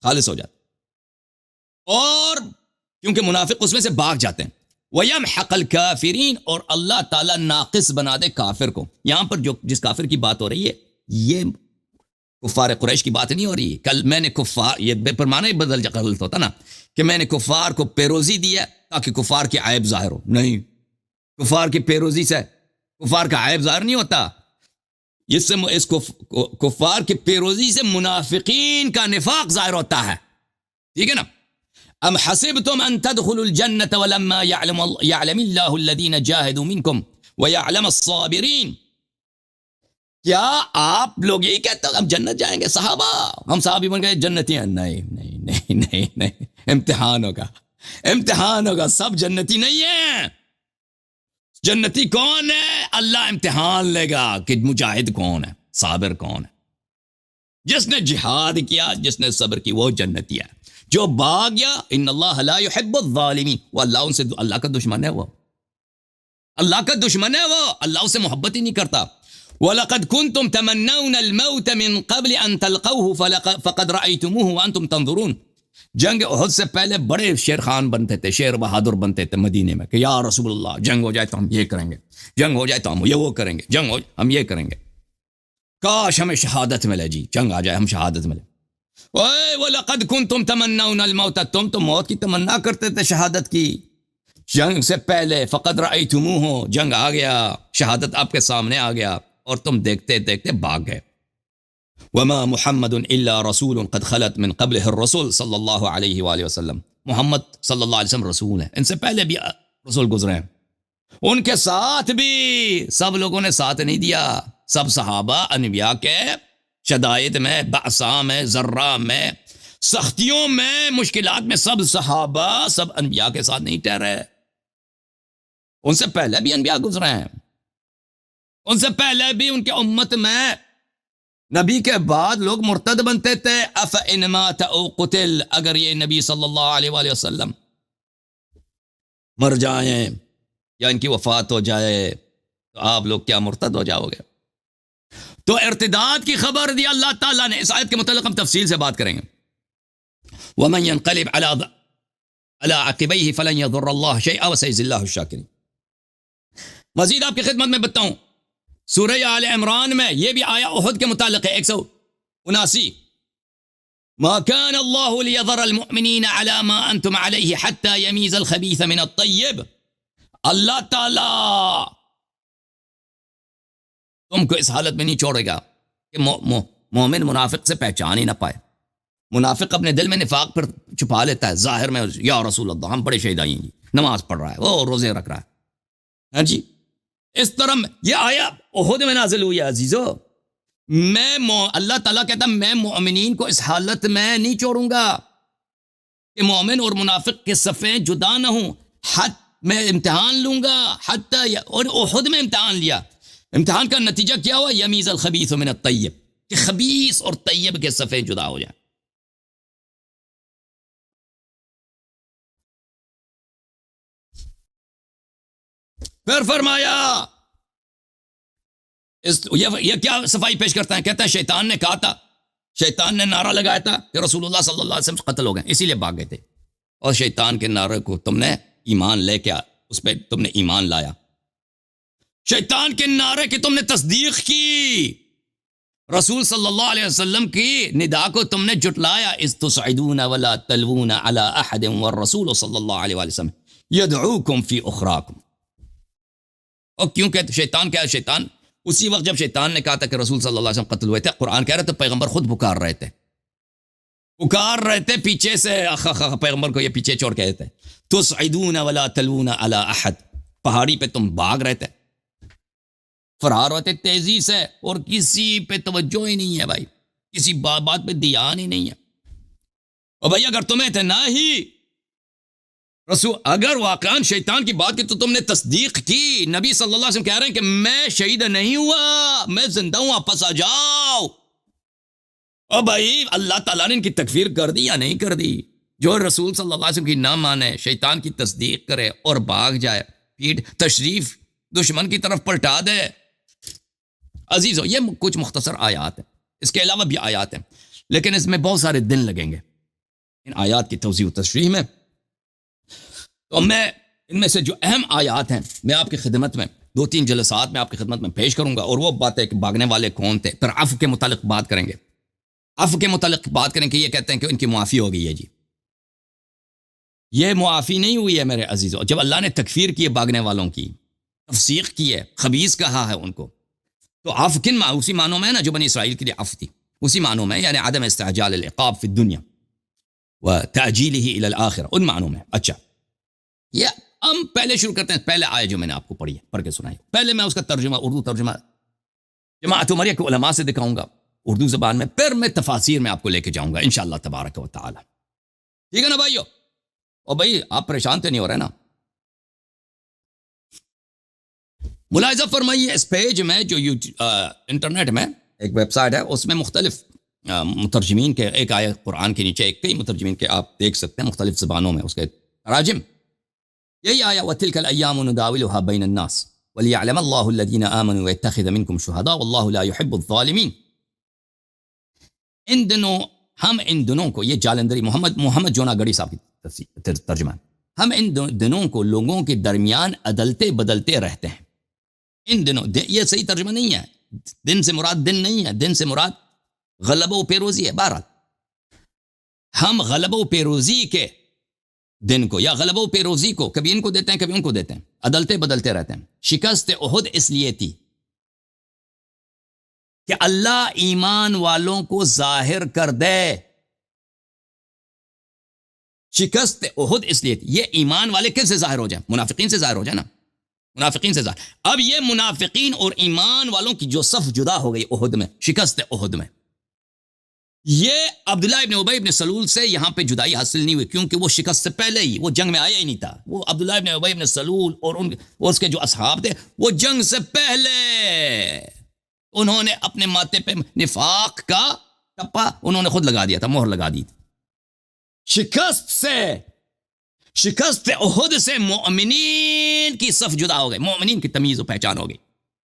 خالص ہو جاتا ہے. اور کیونکہ منافق اس میں سے بھاگ جاتے ہیں. وَيَمْحَقَ الْكَافِرِينَ، اور اللہ تعالیٰ ناقص بنا دے کافر کو. یہاں پر جس کافر کی بات ہو رہی ہے یہ کفار قریش کی بات نہیں ہو رہی ہے. کل میں نے کفار، یہ بے پرمانہ ہی بدل غلط ہوتا نا کہ میں نے کفار کو پیروزی دی ہے تاکہ کفار کے عیب ظاہر ہو. نہیں، کفار کی پیروزی سے کفار کا عیب ظاہر نہیں ہوتا. اس کفار کی پیروزی سے منافقین کا نفاق ظاہر ہوتا ہے. ٹھیک ہے نا. ام حسبتم ان تدخلوا الجنة ولما يعلم الله الذين جاهدوا منكم ويعلم الصابرين، کیا آپ لوگ یہی کہتے ہیں ہم جنت جائیں گے؟ صحابہ، ہم صحابی بن گئے جنتی ہیں؟ نہیں نہیں نہیں نہیں نہیں، امتحان ہوگا، امتحان ہوگا، سب جنتی نہیں ہیں. جنتی کون ہے؟ اللہ امتحان لے گا کہ مجاہد کون ہے، صابر کون ہے. جس نے جہاد کیا، جس نے صبر کی، وہ جنتی ہے. جو بھاگ گیا، ان اللہ لا يحب الظالمین، وہ اللہ ان سے، اللہ کا دشمن ہے، وہ اللہ کا دشمن ہے، وہ اللہ سے محبت ہی نہیں کرتا. وَلَقَدْ كُنْتُمْ تَمَنَّوْنَ الْمَوْتَ مِنْ قَبْلِ أَنْ تَلْقَوْهُ فَقَدْ رَأَيْتُمُوهُ وَأَنْتُمْ تَنْظُرُونَ. جنگ احد سے پہلے بڑے شیر خان بنتے تھے، شیر بہادر بنتے تھے مدینے میں کہ یا رسول اللہ جنگ ہو جائے تو ہم یہ کریں گے، جنگ ہو جائے تو ہم یہ وہ کریں گے، جنگ ہو جائے ہم یہ کریں گے، کاش ہمیں شہادت ملے، جی جنگ آ جائے ہم شہادت ملے. وَلَقَدْ كُنْتُمْ تَمَنَّوْنَ الْمَوْتَ، تم تو موت کی تمنا کرتے تھے، شہادت کی، جنگ سے پہلے. فَقَدْ رَأَيْتُمُوهُ، جنگ آ گیا، شہادت آپ کے سامنے آ گیا، اور تم دیکھتے دیکھتے بھاگ گئے. وَمَا مُحَمَّدٌ إِلَّا رَسُولٌ قَدْ خَلَتْ مِنْ قَبْلِهِ الرُّسُلُ صلی اللہ علیہ وآلہ وسلم. محمد صلی اللہ علیہ وسلم رسول ہیں، ان سے پہلے بھی رسول گزرے ہیں، ان کے ساتھ بھی سب لوگوں نے ساتھ نہیں دیا. سب صحابہ انبیاء کے شدائد میں، بأساء میں، ذرہ میں، سختیوں میں، مشکلات میں، سب صحابہ، سب انبیاء کے ساتھ نہیں ٹھہرے. ان سے پہلے بھی انبیاء گزرے ہیں، ان سے پہلے بھی ان کے امت میں نبی کے بعد لوگ مرتد بنتے تھے. أَفَإِنْ مَاتَ أَوْ قُتِلَ، اگر یہ نبی صلی اللہ علیہ وآلہ وسلم مر جائیں یا ان کی وفات ہو جائے تو آپ لوگ کیا مرتد ہو جاؤ گے؟ تو ارتداد کی خبر دی اللہ تعالیٰ نے. اس آیت کے متعلق ہم تفصیل سے بات کریں گے. وَمَنْ يَنْقَلِبْ عَلَىٰ عَقِبَيْهِ فَلَنْ يَضُرَّ اللَّهَ شَيْئًا وَسَيَجْزِي اللَّهُ الشَّاكِرِينَ. مزید آپ کی خدمت میں بتاؤں، سورہ آل عمران میں یہ بھی آیا احد کے متعلق ہے، 179. مَا كَانَ اللَّهُ لِيَذَرَ الْمُؤْمِنِينَ عَلَىٰ مَا أَنْتُمْ عَلَيْهِ حَتَّىٰ يَمِيزَ الْخَبِيثَ مِنَ الطَّيِّبِ. اللہ تعالیٰ تم کو اس حالت میں نہیں چھوڑے گا کہ مومن منافق سے پہچان ہی نہ پائے. منافق اپنے دل میں نفاق پر چھپا لیتا ہے، ظاہر میں یا رسول اللہ ہم بڑے شہید آئی ہیں جی، نماز پڑھ رہا ہے، وہ روزے رکھ رہا ہے، ہاں جی، اس طرح یہ آیا احد میں نازل ہوئی ہے عزیزو۔ اللہ تعالیٰ کہتا میں مومنین کو اس حالت میں نہیں چھوڑوں گا کہ مومن اور منافق کے صفیں جدا نہ ہوں، میں امتحان لوں گا حتی، اور احد میں امتحان لیا، امتحان کا نتیجہ کیا ہوا؟ یمیز الخبیث من الطیب، کہ خبیث اور طیب کے صفیں جدا ہو جائیں۔ پھر فرمایا یہ کیا صفائی پیش کرتا ہے؟ کہتا ہے شیطان نے کہا تھا، شیطان نے نعرہ لگایا تھا کہ رسول اللہ صلی اللہ علیہ وسلم قتل ہو گئے، اسی لیے بھاگ گئے تھے، اور شیطان کے نعرے کو تم نے ایمان لے کے اس پہ تم نے ایمان لایا، شیطان کے نعرے کی تم نے تصدیق کی، رسول صلی اللہ علیہ وسلم کی ندا کو تم نے جٹلایا، اذ تصعدون ولا تلوون علی احد والرسول صلی اللہ علیہ وسلم یدعوکم فی اخراکم۔ اور کیوں کہتے شیطان کیا ہے؟ شیطان اسی وقت جب شیطان نے کہا تھا کہ رسول صلی اللہ علیہ وسلم قتل ہوئے تھے، قرآن کہہ رہے تھے پیغمبر خود پکار رہے تھے پیچھے سے، پیغمبر کو یہ پیچھے چھوڑ کے تھے، تصعدون ولا تلوون علی احد، پہاڑی پہ تم بھاگ رہے تھے، فرار ہوتے تیزی سے، اور کسی پہ توجہ ہی نہیں ہے بھائی، کسی بات پہ دھیان ہی نہیں ہے۔ اور بھائی اگر تمہیں اتنا ہی رسول، اگر واقعاً شیطان کی بات کی تو تم نے تصدیق کی، نبی صلی اللہ علیہ وسلم کہہ رہے ہیں کہ میں شہید نہیں ہوا، میں زندہ ہوں، واپس آ جاؤ۔ اور بھائی اللہ تعالیٰ نے ان کی تکفیر کر دی یا نہیں کر دی؟ جو رسول صلی اللہ علیہ وسلم کی نہ مانے، شیطان کی تصدیق کرے اور بھاگ جائے، پیٹ تشریف دشمن کی طرف پلٹا دے۔ عزیزو یہ کچھ مختصر آیات ہیں، اس کے علاوہ بھی آیات ہیں، لیکن اس میں بہت سارے دن لگیں گے ان آیات کی توضیح و تشریح میں۔ تو میں ان میں سے جو اہم آیات ہیں میں آپ کی خدمت میں 2-3 جلسات میں آپ کی خدمت میں پیش کروں گا، اور وہ بات ہے کہ بھاگنے والے کون تھے، پھر عفو کے متعلق بات کریں گے، عفو کے متعلق بات کریں کہ یہ کہتے ہیں کہ ان کی معافی ہو گئی ہے جی، یہ معافی نہیں ہوئی ہے میرے عزیزو۔ جب اللہ نے تکفیر کی ہے بھاگنے والوں کی، تفسیق کی ہے، خبیث کہا ہے ان کو، تو عفو کن اسی معنوں میں ہے نا جو بنی اسرائیل کے لیے عفو تھی، اسی معنوں میں، یعنی عدم استعجال العقاب فی الدنیا وتعجیلہ الی الآخرہ، ان معنوں میں۔ اچھا یہ ہم پہلے شروع کرتے ہیں، پہلے آیت جو میں نے آپ کو پڑھی ہے، پڑھ کے سنائی، پہلے میں اس کا ترجمہ، اردو ترجمہ جماعت عمریہ کے علماء سے دکھاؤں گا اردو زبان میں، پھر میں تفاسیر میں آپ کو لے کے جاؤں گا انشاءاللہ تبارک و تعالی، ٹھیک ہے نا بھائیو؟ اور بھائی آپ پریشان تو نہیں ہو رہے نا؟ ملاحظہ فرمائیے اس پیج میں جو انٹرنیٹ میں ایک ویب سائٹ ہے، اس میں مختلف مترجمین کے، ایک آیت قرآن کے نیچے کئی مترجمین کے آپ دیکھ سکتے ہیں مختلف زبانوں میں اس کے تراجم، یہی آیا وَتِلْكَ الْأَيَّامُ نُدَاوِلُهَا بَيْنَ النَّاسِ وَلِيَعْلَمَ اللَّهُ الَّذِينَ آمَنُوا وَيَتَّخِذَ مِنْكُمْ شُهَدَاءَ وَاللَّهُ لَا يُحِبُّ الظَّالِمِينَ۔ ان دنوں کو، یہ جالندری محمد جونا گڑی صاحب کی ترجمہ ہے، ہم ان دنوں کو لوگوں کے درمیان عدلتے بدلتے رہتے ہیں۔ ان دنوں، یہ صحیح ترجمہ نہیں ہے، دن سے مراد دن نہیں ہے، دن سے مراد غلبہ و پیروزی ہے۔ بہرحال ہم غلبہ و پیروزی کے دن کو یا غلبہ و پیروزی کو کبھی ان کو دیتے ہیں کبھی ان کو دیتے ہیں، عدلتے بدلتے رہتے ہیں۔ شکست احد اس لیے تھی کہ اللہ ایمان والوں کو ظاہر کر دے، شکست احد اس لیے تھی، یہ ایمان والے کس سے ظاہر ہو جائیں؟ منافقین سے ظاہر ہو جائے نا، منافقین سے ظاہر۔ اب یہ منافقین اور ایمان والوں کی جو صف جدا ہو گئی احد میں، شکست احد میں، یہ عبداللہ ابن ابی ابن سلول سے یہاں پہ جدائی حاصل نہیں ہوئی، کیونکہ وہ شکست سے پہلے ہی، وہ جنگ میں آیا ہی نہیں تھا، وہ عبداللہ ابن ابی ابن سلول اور اس کے جو اصحاب تھے، وہ جنگ سے پہلے انہوں نے اپنے ماتھے پہ نفاق کا ٹپا انہوں نے خود لگا دیا تھا، مہر لگا دی تھی۔ شکست احد سے مومنین کی صف جدا ہو گئے، مومنین کی تمیز و پہچان ہو گئی،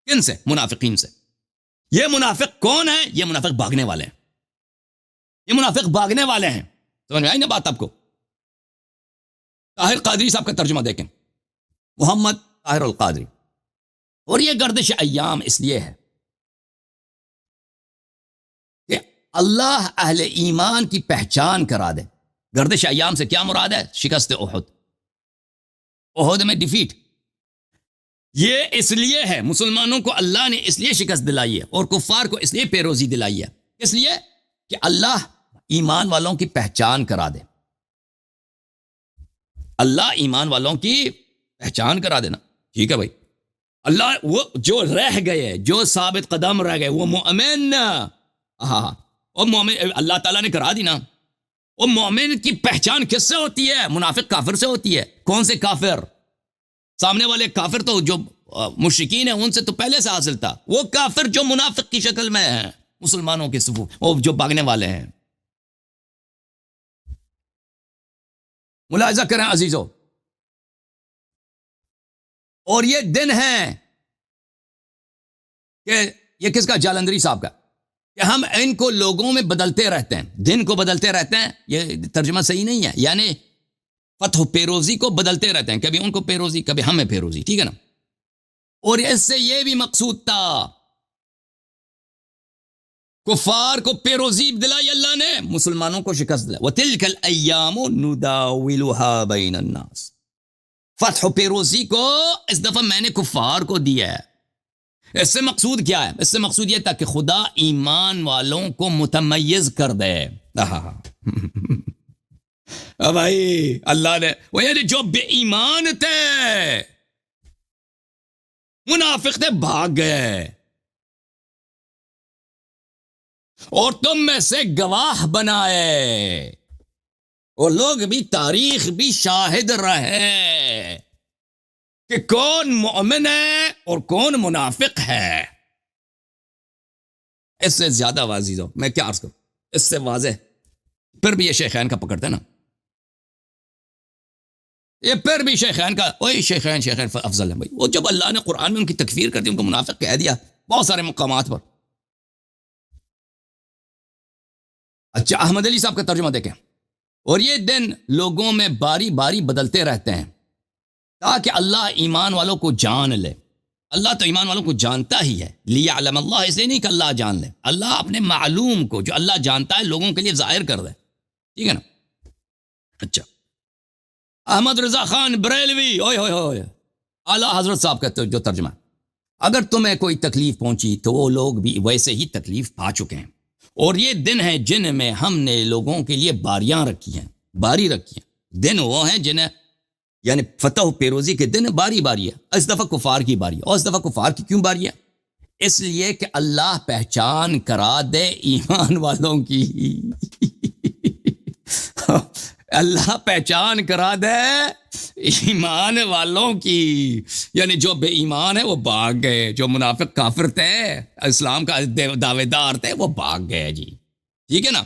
کن سے؟ منافقین سے۔ یہ منافق کون ہیں؟ یہ منافق بھاگنے والے ہیں، یہ منافق بھاگنے والے ہیں۔ سمجھ میں آئی نا بات آپ کو؟ طاہر قادری صاحب کا ترجمہ دیکھیں، محمد طاہر القادری۔ اور یہ گردش ایام اس لیے ہے کہ اللہ اہل ایمان کی پہچان کرا دے۔ گردش ایام سے کیا مراد ہے؟ شکست احد میں ڈیفیٹ۔ یہ اس لیے ہے، مسلمانوں کو اللہ نے اس لیے شکست دلائی ہے اور کفار کو اس لیے پیروزی دلائی ہے، اس لیے کہ اللہ ایمان والوں کی پہچان کرا دے، اللہ ایمان والوں کی پہچان کرا دینا، ٹھیک ہے بھائی، اللہ وہ جو رہ گئے، جو ثابت قدم رہ گئے، وہ مومن، ہاں وہ مومن اللہ تعالیٰ نے کرا دی نا۔ وہ مومن کی پہچان کس سے ہوتی ہے؟ منافق کافر سے ہوتی ہے۔ کون سے کافر؟ سامنے والے کافر تو جو مشرکین ہیں ان سے تو پہلے سے حاصل تھا، وہ کافر جو منافق کی شکل میں ہیں، مسلمانوں کے صفوف، وہ جو بھاگنے والے ہیں۔ ملاحظہ کریں عزیزو، اور یہ دن ہے کہ یہ کس کا؟ جالندری صاحب کا، کہ ہم ان کو لوگوں میں بدلتے رہتے ہیں، دن کو بدلتے رہتے ہیں۔ یہ ترجمہ صحیح نہیں ہے، یعنی فتح و پیروزی کو بدلتے رہتے ہیں، کبھی ان کو پیروزی، کبھی ہمیں پیروزی، ٹھیک ہے نا۔ اور اس سے یہ بھی مقصود تھا، کفار کو پیروزی دلائی اللہ نے، مسلمانوں کو شکست دلائی۔ وَتِلْكَ الْأَيَّامُ نُدَاوِلُهَا بَيْنَ النَّاسِ، فتح و پیروزی کو اس دفعہ میں نے کفار کو دیا ہے۔ اس سے مقصود کیا ہے؟ اس سے مقصود یہ تھا کہ خدا ایمان والوں کو متمیز کر دے۔ بھائی اللہ نے، وہ یعنی جو بے ایمان تھے، منافق تھے، بھاگ گئے، اور تم میں سے گواہ بنائے، اور لوگ بھی، تاریخ بھی شاہد رہے کہ کون مومن ہے اور کون منافق ہے۔ اس سے زیادہ واضح ہو میں کیا عرض کروں، اس سے واضح پھر بھی یہ شیخین کا پکڑتے ہیں نا، یہ پھر بھی شیخین کا، وہی شیخین افضل ہیں بھائی۔ وہ جب اللہ نے قرآن میں ان کی تکفیر کر دی، ان کو منافق کہہ دیا بہت سارے مقامات پر۔ اچھا احمد علی صاحب کا ترجمہ دیکھیں، اور یہ دن لوگوں میں باری باری بدلتے رہتے ہیں تاکہ اللہ ایمان والوں کو جان لے۔ اللہ تو ایمان والوں کو جانتا ہی ہے، لیعلم اللہ، اس لیے نہیں کہ اللہ جان لے، اللہ اپنے معلوم کو جو اللہ جانتا ہے لوگوں کے لیے ظاہر کر دے، ٹھیک ہے نا۔ اچھا احمد رضا خان بریلوی، اوئے ہوئے ہوئے، اعلیٰ حضرت صاحب کا جو ترجمہ، اگر تمہیں کوئی تکلیف پہنچی تو وہ لوگ بھی ویسے ہی تکلیف پا چکے ہیں، اور یہ دن ہیں جن میں ہم نے لوگوں کے لیے باریاں رکھی ہیں، باری رکھی ہیں۔ دن وہ ہیں جنہیں، یعنی فتح و پیروزی کے دن باری باری ہے۔ اس دفعہ کفار کی باری ہے، اور اس دفعہ کفار کی کیوں باری ہے؟ اس لیے کہ اللہ پہچان کرا دے ایمان والوں کی۔ اللہ پہچان کرا دے ایمان والوں کی، یعنی جو بے ایمان ہے وہ بھاگ گئے، جو منافق کافر تھے، اسلام کا دعوے دار تھے، وہ بھاگ گئے جی، ٹھیک ہے نا۔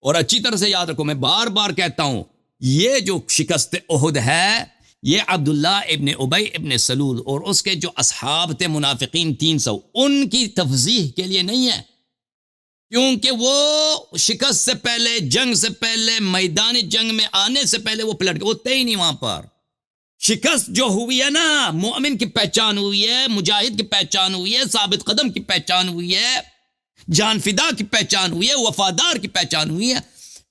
اور اچھی طرح سے یاد رکھو، میں بار بار کہتا ہوں، یہ جو شکست احد ہے، یہ عبداللہ ابن ابی ابن سلول اور اس کے جو اصحاب تھے منافقین 300، ان کی تفضیح کے لیے نہیں ہے، کیونکہ وہ شکست سے پہلے، جنگ سے پہلے، میدان جنگ میں آنے سے پہلے وہ پلٹ گئے، وہ تھے ہی نہیں وہاں پر۔ شکست جو ہوئی ہے نا، مومن کی پہچان ہوئی ہے، مجاہد کی پہچان ہوئی ہے، ثابت قدم کی پہچان ہوئی ہے، جان فدا کی پہچان ہوئی ہے، وفادار کی پہچان ہوئی ہے۔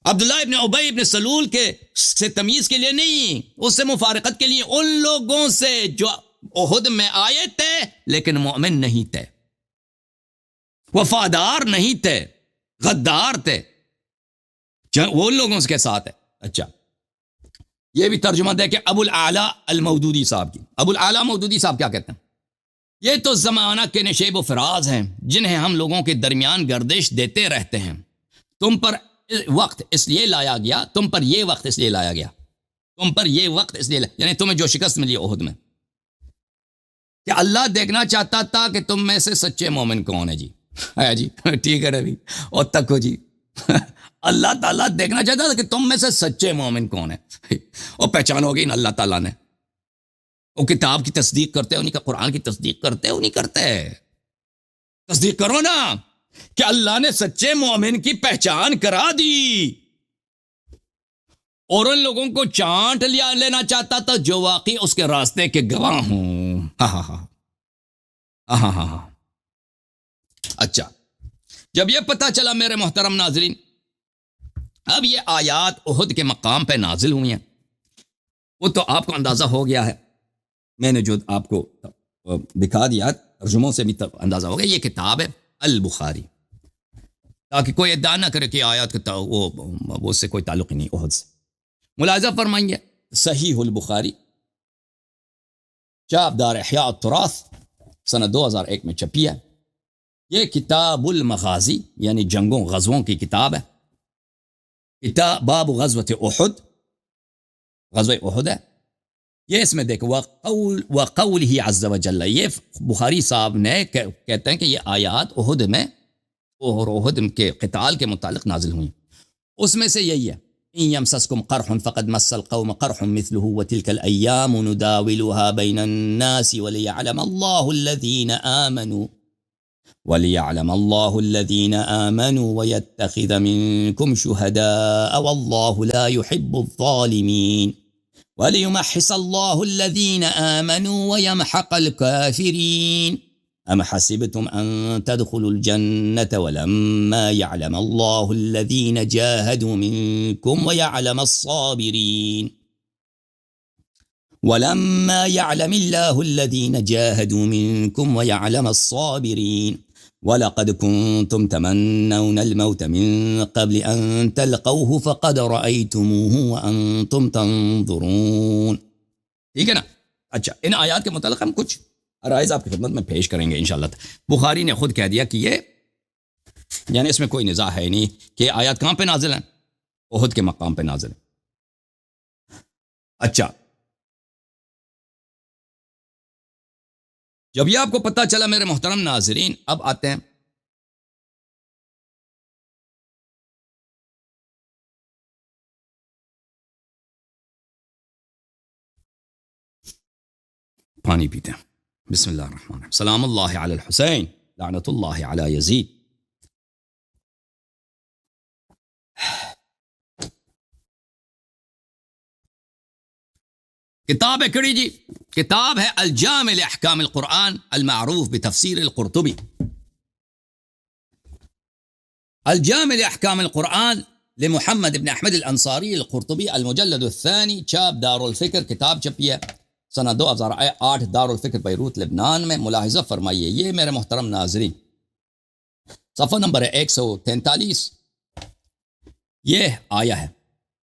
عبداللہ ابن ابی ابن سلول کے سے تمیز کے لیے نہیں، اس سے مفارقت کے لیے، ان لوگوں سے جو احد میں آئے تھے لیکن مومن نہیں تھے، وفادار نہیں تھے، غدار تھے، وہ ان لوگوں کے ساتھ ہے۔ اچھا یہ بھی ترجمہ دے کہ ابو الاعلیٰ المودودی صاحب کی، ابو الاعلیٰ مودودی صاحب کیا کہتے ہیں؟ یہ تو زمانہ کے نشیب و فراز ہیں جنہیں ہم لوگوں کے درمیان گردش دیتے رہتے ہیں، تم پر وقت اس لیے لایا گیا، تم پر یہ وقت اس لیے لایا گیا، تم پر یہ وقت اس لیے یعنی تمہیں جو شکست ملی احد میں، کہ اللہ دیکھنا چاہتا تھا کہ تم میں سے سچے مومن کون ہے جی، ہے جی، ٹھیک ہے نبی، اور تک ہو جی، اللہ تعالیٰ دیکھنا چاہتا تھا کہ تم میں سے سچے مومن کون ہے، اور پہچان ہوگی نا اللہ تعالیٰ نے، وہ کتاب کی تصدیق کرتے ہیں، انہیں کا قرآن کی تصدیق کرتے ہیں، انہیں کرتے ہیں، تصدیق کرو نا کہ اللہ نے سچے مومن کی پہچان کرا دی، اور ان لوگوں کو چانٹ لینا چاہتا تھا جو واقعی اس کے راستے کے گواہ ہوں۔ اچھا جب یہ پتہ چلا میرے محترم ناظرین، اب یہ آیات احد کے مقام پہ نازل ہوئی ہیں، وہ تو آپ کو اندازہ ہو گیا ہے، میں نے جو آپ کو دکھا دیا، ترجموں سے بھی اندازہ ہو گیا، یہ کتاب ہے البخاری، تاکہ کوئی ادعا نہ کرے کہ آیات کا وہ اس سے کوئی تعلق ہی نہیں احد سے. ملاحظہ فرمائیں گے صحیح البخاری چاپ دار احیاء التراث سنہ 2001 میں چھپی ہے. یہ کتاب المغازی یعنی جنگوں غزووں کی کتاب ہے. کتاب باب غزوۃ احد، غزوہ احد ہے یہ. اس میں دیکھو وقولہ عز وجل، یہ بخاری صاحب نے کہتے ہیں کہ یہ آیات احد میں اور احد کے قتال کے متعلق نازل ہوئی. اس میں سے یہی ہے ان یمسسکم قرح فقد مس القوم قرح مثله وتلك الايام نداولها بين الناس وليعلم الله الذين آمنوا ويتخذ منكم شهداء والله لا يحب الظالمين وليمحص الله الذين آمنوا ويمحق الكافرين أم حسبتم أن تدخلوا الجنة ولما يعلم الله الذين جاهدوا منكم ويعلم الصابرين ولما يعلم الله الذين جاهدوا منكم ويعلم الصابرين وَلَقَدْ كُنْتُمْ تَمَنَّوْنَ الْمَوْتَ مِنْ قَبْلِ أَنْ تَلْقَوْهُ فَقَدْ رَأَيْتُمُوهُ وَأَنْتُمْ تَنْظُرُونَ. ٹھیک ہے نا. اچھا، ان آیات کے متعلق ہم کچھ رائز آپ کی خدمت میں پیش کریں گے انشاءاللہ. بخاری نے خود کہہ دیا کہ یہ یعنی اس میں کوئی نزاع ہے نہیں کہ آیات کہاں پہ نازل ہیں، احد کے مقام پہ نازل ہیں. اچھا، جب یہ آپ کو پتہ چلا میرے محترم ناظرین، اب آتے ہیں پانی پیتے ہیں. بسم اللہ الرحمن الرحیم. سلام اللہ علی الحسین لعنت اللہ علی یزید. کتاب ہے کڑی جی، کتاب ہے الجامع لاحکام القرآن المعروف بتفسیر القرطبی. الجامع لاحکام القرآن لمحمد بن احمد الانصاری القرطبی المجلد الثانی، چاپ دار الفکر، کتاب چھپی ہے سنہ 2008 دار الفکر بیروت لبنان میں. ملاحظہ فرمائیے یہ میرے محترم ناظرین صفحہ نمبر 143 یہ آیا ہے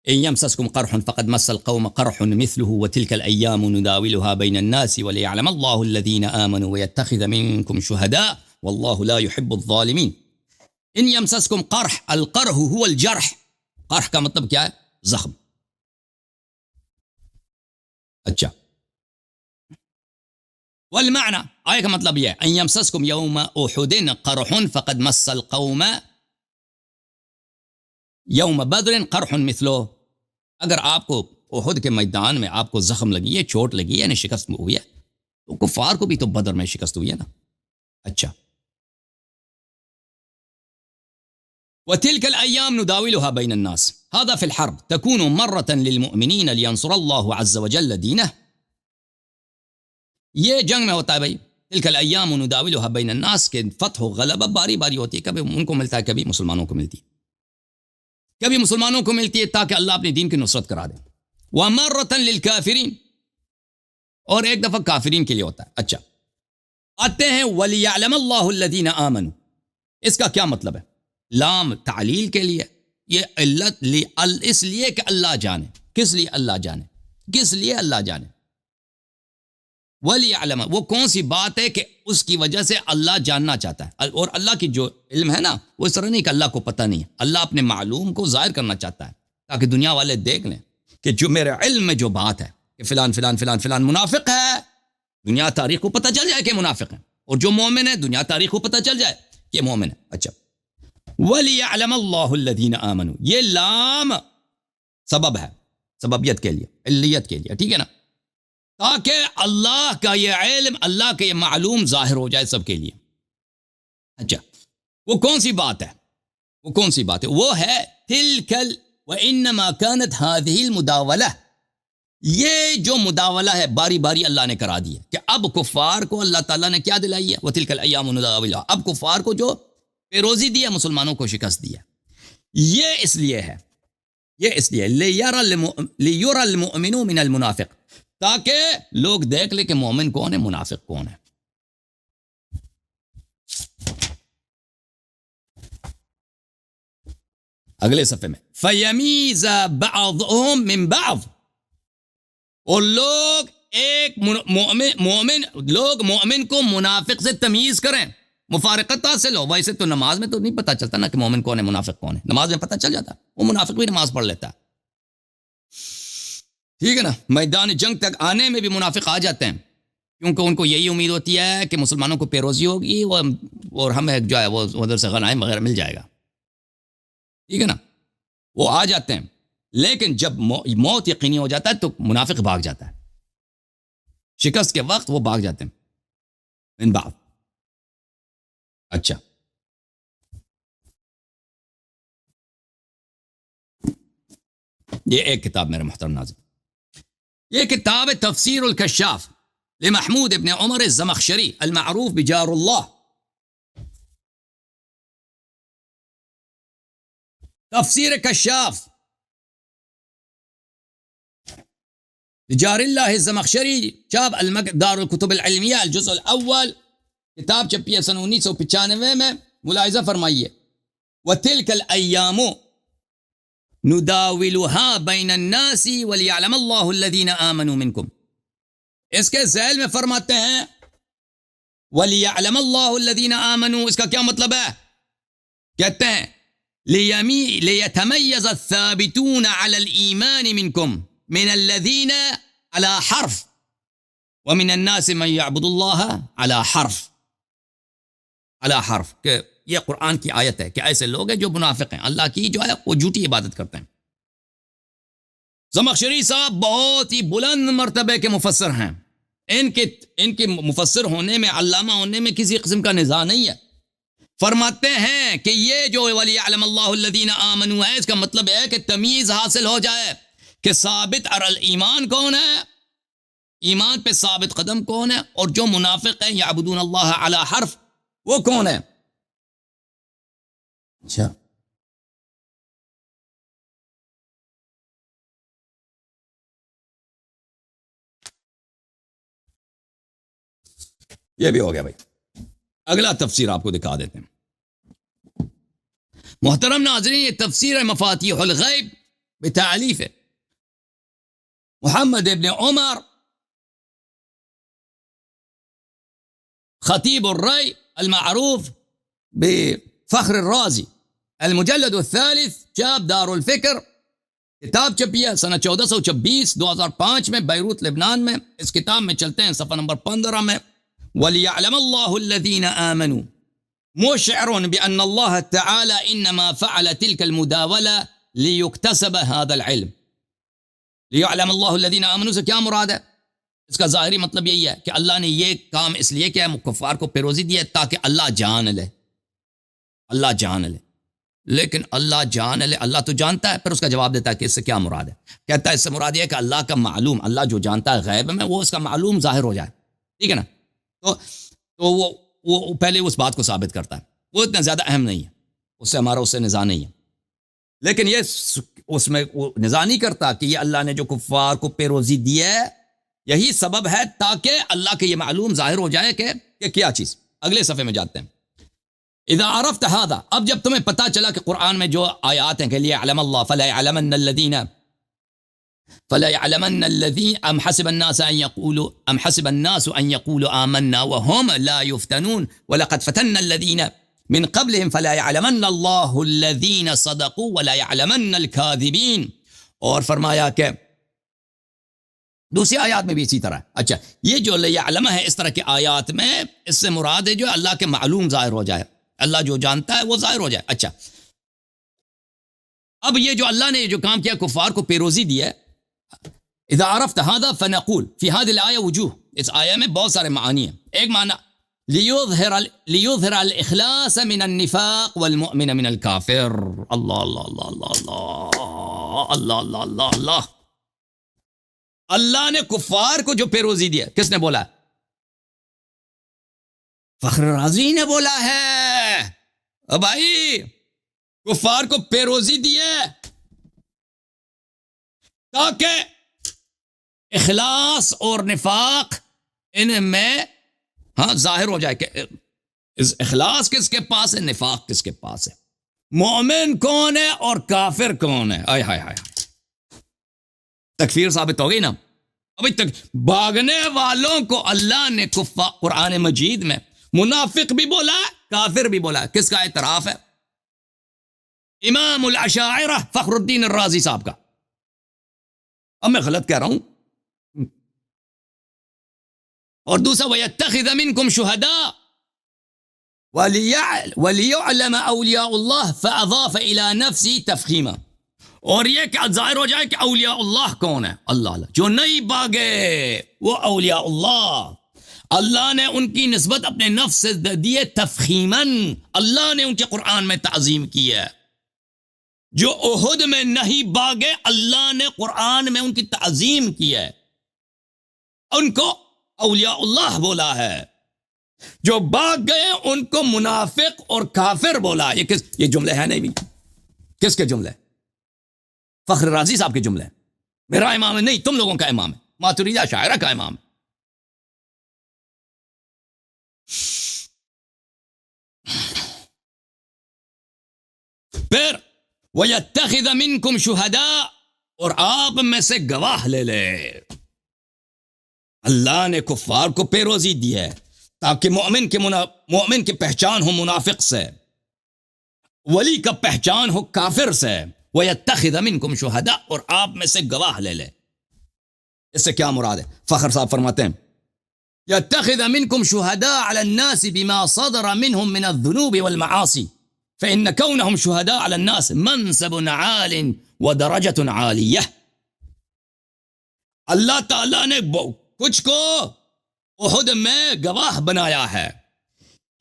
ان یمسسکم قرح فقد مس القوم قرح مثله وتلك الايام نداولها بين الناس وليعلم الله الذين آمنوا ويتخذ منكم شهداء والله لا يحب الظالمين. ان یمسسکم قرح، القرح هو الجرح. قرح کا مطلب کیا ہے؟ زخم. اچھا، والمعنى آیت کا مطلب یہ ہے ان یمسسکم یوم احد قرح فقد مس القوم یوم بدر قرح مثلو. اگر آپ کو احد کے میدان میں آپ کو زخم لگی ہے، چوٹ لگی ہے، یعنی شکست ہوئی ہے، تو کفار کو بھی تو بدر میں شکست ہوئی ہے نا. اچھا، وتلك الأيام نداولها بين الناس هذا في الحرب تكون مرة للمؤمنين لينصر الله عز وجل دينه. یہ جنگ میں ہوتا ہے بھائی. تلك الأيام نداولها بين الناس کہ فتح و غلبہ باری باری ہوتی ہے، کبھی ان کو ملتا ہے کبھی مسلمانوں کو ملتی ہے، کبھی مسلمانوں کو ملتی ہے تاکہ اللہ اپنے دین کی نصرت کرا دے. وَمَرَّةً لِلْكَافِرِينَ، اور ایک دفعہ کافرین کے لیے ہوتا ہے. اچھا، آتے ہیں وَلِيَعْلَمَ اللَّهُ الَّذِينَ آمَنُوا. اس کا کیا مطلب ہے؟ لام تعلیل کے لیے، یہ علت اس لیے کہ اللہ جانے. کس لیے اللہ جانے؟ کس لیے اللہ جانے؟ وَلِيَعْلَمَ، وہ کون سی بات ہے کہ اس کی وجہ سے اللہ جاننا چاہتا ہے. اور اللہ کی جو علم ہے نا وہ اس طرح نہیں کہ اللہ کو پتہ نہیں ہے. اللہ اپنے معلوم کو ظاہر کرنا چاہتا ہے تاکہ دنیا والے دیکھ لیں کہ جو میرے علم میں جو بات ہے کہ فلان فلان فلان فلان منافق ہے، دنیا تاریخ کو پتہ چل جائے کہ منافق ہے، اور جو مومن ہے دنیا تاریخ کو پتہ چل جائے کہ مومن ہے. اچھا، وَلِيَعْلَمَ اللَّهُ الَّذِينَ آمَنُوا، یہ لام سبب ہے، سببیت کے لیے، علیت کے لیے. ٹھیک ہے نا، تاکہ اللہ کا یہ علم، اللہ کا یہ معلوم ظاہر ہو جائے سب کے لیے. اچھا، وہ کون سی بات ہے؟ وہ کون سی بات ہے؟ وہ ہے تلک وَإِنَّمَا كَانَتْ هَذِهِ الْمُدَاوَلَةِ. یہ جو مداولہ ہے باری باری اللہ نے کرا دی ہے کہ اب کفار کو اللہ تعالیٰ نے کیا دلائی ہے؟ وَتِلْكَ الْأَيَّامُ نُدَاوِلُهَا. اب کفار کو جو پیروزی دی ہے، مسلمانوں کو شکست دی ہے. یہ اس لیے ہے، یہ اس لیے لِيُرَى الْمُؤْمِنُ مِنَ الْمُنَافِقِ، تاکہ لوگ دیکھ لیں کہ مومن کون ہے، منافق کون ہے. اگلے صفحے میں فَيَمِيزَ بَعْضُهُمْ مِنْ بَعْضٍ، اور لوگ ایک مومن کو منافق سے تمیز کریں، مفارقت حاصل ہو. ویسے تو نماز میں تو نہیں پتہ چلتا نا کہ مومن کون ہے منافق کون ہے، نماز میں پتہ چل جاتا، وہ منافق بھی نماز پڑھ لیتا ہے. ٹھیک ہے نا. میدان جنگ تک آنے میں بھی منافق آ جاتے ہیں، کیونکہ ان کو یہی امید ہوتی ہے کہ مسلمانوں کو پیروزی ہوگی اور ہمیں جو ہے وہ ادھر سے غنائم وغیرہ مل جائے گا. ٹھیک ہے نا. وہ آ جاتے ہیں، لیکن جب موت یقینی ہو جاتا ہے تو منافق بھاگ جاتا ہے. شکست کے وقت وہ بھاگ جاتے ہیں ان بات. اچھا، یہ ایک کتاب میرے محترم ناظرین، یہ کتاب ہے تفسیر الکشاف لمحمود ابن عمر الزمخشری المعروف بجار اللہ. تفسیر کشاف جار اللہ الزمخشری، چاپ دار الکتب العلمیہ، الجزء الاول، کتاب چھپی ہے سن 1995 میں. ملاحظہ فرمائیے وَتِلْكَ الْأَيَّامُ نُدَاوِلُهَا بَيْنَ النَّاسِ وَلِيَعْلَمَ اللَّهُ الَّذِينَ آمَنُوا مِنْكُمْ. اس کے ذیل میں فرماتے ہیں وَلِيَعْلَمَ اللَّهُ الَّذِينَ آمَنُوا، اس کا کیا مطلب ہے؟ کہتے ہیں لِيَتَمَيَّزَ الثَّابِتُونَ عَلَى الْإِيمَانِ مِنْكُمْ من الذين على حرف ومن الناس من يعبد الله على حرف. کہ یہ قرآن کی آیت ہے کہ ایسے لوگ ہیں جو منافق ہیں، اللہ کی جو ہے وہ جھوٹی عبادت کرتے ہیں. زمخشری صاحب بہت ہی بلند مرتبے کے مفسر ہیں. ان کے مفسر ہونے میں، علامہ ہونے میں کسی قسم کا نزاع نہیں ہے. فرماتے ہیں کہ یہ جو وَلِيَعْلَمَ اللَّهُ الَّذِينَ آمَنُوا ہے، اس کا مطلب ہے کہ تمیز حاصل ہو جائے کہ ثابت علی ایمان کون ہے، ایمان پہ ثابت قدم کون ہے، اور جو منافق ہیں یعبدون اللہ علی حرف وہ کون ہے. اچھا، یہ بھی ہو گیا بھائی. اگلا تفسیر آپ کو دکھا دیتے ہیں. محترم ناظرین، یہ تفسیر مفاتیح الغیب بتعلیف محمد ابن عمر خطیب الرأی المعروف بفخر الرازی، المجلد الثالث، چاپ دار الفکر. کتاب چھپی ہے سنہ 1426 2005 میں بیروت لبنان میں. اس کتاب میں چلتے ہیں صفحہ نمبر 15 میں وَلِيَعْلَمَ اللَّهُ الَّذِينَ آمَنُوا مُشْعِرٌ بِأَنَّ اللَّهَ تَعَالَى إِنَّمَا فَعَلَ تِلْكَ الْمُدَاوَلَةَ لِيُكْتَسَبَ هَذَا الْعِلْمِ. لِيَعْلَمَ اللَّهُ الَّذِينَ آمَنُوا سے کیا مراد ہے؟ اس کا ظاہری مطلب یہی ہے کہ اللہ نے یہ کام اس لیے کیا ہے، کفار کو پیروزی دی ہے تاکہ اللہ جان لے. اللہ جان لے، لیکن اللہ جان لے، اللہ تو جانتا ہے. پھر اس کا جواب دیتا ہے کہ اس سے کیا مراد ہے. کہتا ہے اس سے مراد یہ ہے کہ اللہ کا معلوم، اللہ جو جانتا ہے غیب میں، وہ اس کا معلوم ظاہر ہو جائے. ٹھیک ہے نا. تو وہ پہلے اس بات کو ثابت کرتا ہے. وہ اتنا زیادہ اہم نہیں ہے، اس سے ہمارا اس سے نزاع نہیں ہے. لیکن یہ اس میں وہ نزاع نہیں کرتا کہ یہ اللہ نے جو کفار کو پیروزی دی ہے یہی سبب ہے تاکہ اللہ کے یہ معلوم ظاہر ہو جائے کہ کیا چیز. اگلے صفحے میں جاتے ہیں. اذا عرفت هذا، اب جب تمہیں پتا چلا کہ قرآن میں جو آیات ہیں کہ لیعلم اللہ فلا يعلمن الذین ام حسب الناس ان يقولوا آمنا وهم لا يفتنون ولقد فتنا الذین من قبلهم فلا يعلمن الله الذین صدقوا ولا يعلمن الكاذبین. اور فرمایا کہ دوسری آیات میں بھی اسی طرح. اچھا، یہ جو لیعلم ہے اس طرح کی آیات میں اس سے مراد ہے جو اللہ کے معلوم ظاہر ہو جائے، اللہ جو جانتا ہے وہ ظاہر ہو جائے. اچھا، اب یہ جو اللہ نے جو کام کیا کفار کو پیروزی دی ہے، اذا عرفت هذا فنقول في هذه الآية وجوه، اس آیہ میں بہت سارے معانی ہیں. ایک معنی لیظہر الاخلاص من النفاق والمؤمن من الكافر. اللہ اللہ اللہ اللہ اللہ اللہ اللہ اللہ اللہ. اللہ نے کفار کو جو پیروزی دی ہے، کس نے بولا؟ فخر رازی نے بولا ہے. بھائی کفار کو پیروزی دی ہے تاکہ اخلاص اور نفاق ان میں ظاہر ہو جائے کہ اخلاص کس کے پاس ہے، نفاق کس کے پاس ہے. مومن کون ہے اور کافر کون ہے؟ آئے ہائے ہائے، تکفیر ثابت ہو گئی نا۔ ابھی تک بھاگنے والوں کو اللہ نے قرآن مجید میں منافق بھی بولا ہے، کافر بھی بولا ہے۔ کس کا اعتراف ہے؟ امام الاشاعرہ فخر الدین الرازی صاحب کا۔ اب میں غلط کہہ رہا ہوں؟ اور دوسرا وَيَتَّخِذَ مِنْكُمْ شُهَدَاءَ وَلِيُعْلَمَ أَوْلِيَاءُ اللَّهِ فَأَضَافَ إِلَى نَفْسِهِ تَفْخِيمًا، اور یہ کہ ظاہر ہو جائے کہ اولیاء اللہ کون ہے؟ اللہ جو نہیں بھاگے وہ اولیاء اللہ، اللہ نے ان کی نسبت اپنے نفس سے دیے تفخیماً، اللہ نے ان کے قرآن میں تعظیم کی ہے۔ جو احد میں نہیں بھاگے اللہ نے قرآن میں ان کی تعظیم کی ہے، ان کو اولیاء اللہ بولا ہے۔ جو بھاگ گئے ان کو منافق اور کافر بولا۔ یہ جملے ہیں نہیں بھی، کس کے جملے؟ فخر رازی صاحب کے جملے۔ میرا امام ہے نہیں، تم لوگوں کا امام ہے، ماتریدیہ شاعرہ کا امام ہے۔ پھر وَيَتَّخِذَ مِنْكُمْ شُهَدَاءَ، اور آپ میں سے گواہ لے لے۔ اللہ نے کفار کو پیروزی دی ہے تاکہ مومن کی پہچان ہو منافق سے، ولی کا پہچان ہو کافر سے۔ وَيَتَّخِذَ مِنْكُمْ شُهَدَاءَ، اور آپ میں سے گواہ لے لے۔ اس سے کیا مراد ہے؟ فخر صاحب فرماتے ہیں يَتَّخِذَ مِنْكُمْ شُهَدَاءَ عَلَى النَّاسِ بِمَا صَدَرَ مِنْهُمْ مِنَ الذُّنُوبِ وَالْمَعَاصِي فَإِنَّ كَوْنَهُمْ شُهَدَاءَ عَلَى النَّاسِ مَنْصَبٌ عَالٍ وَدَرَجَةٌ عَالِيَةٌ۔ اللہ تعالیٰ نے کچھ کو احد میں گواہ بنایا ہے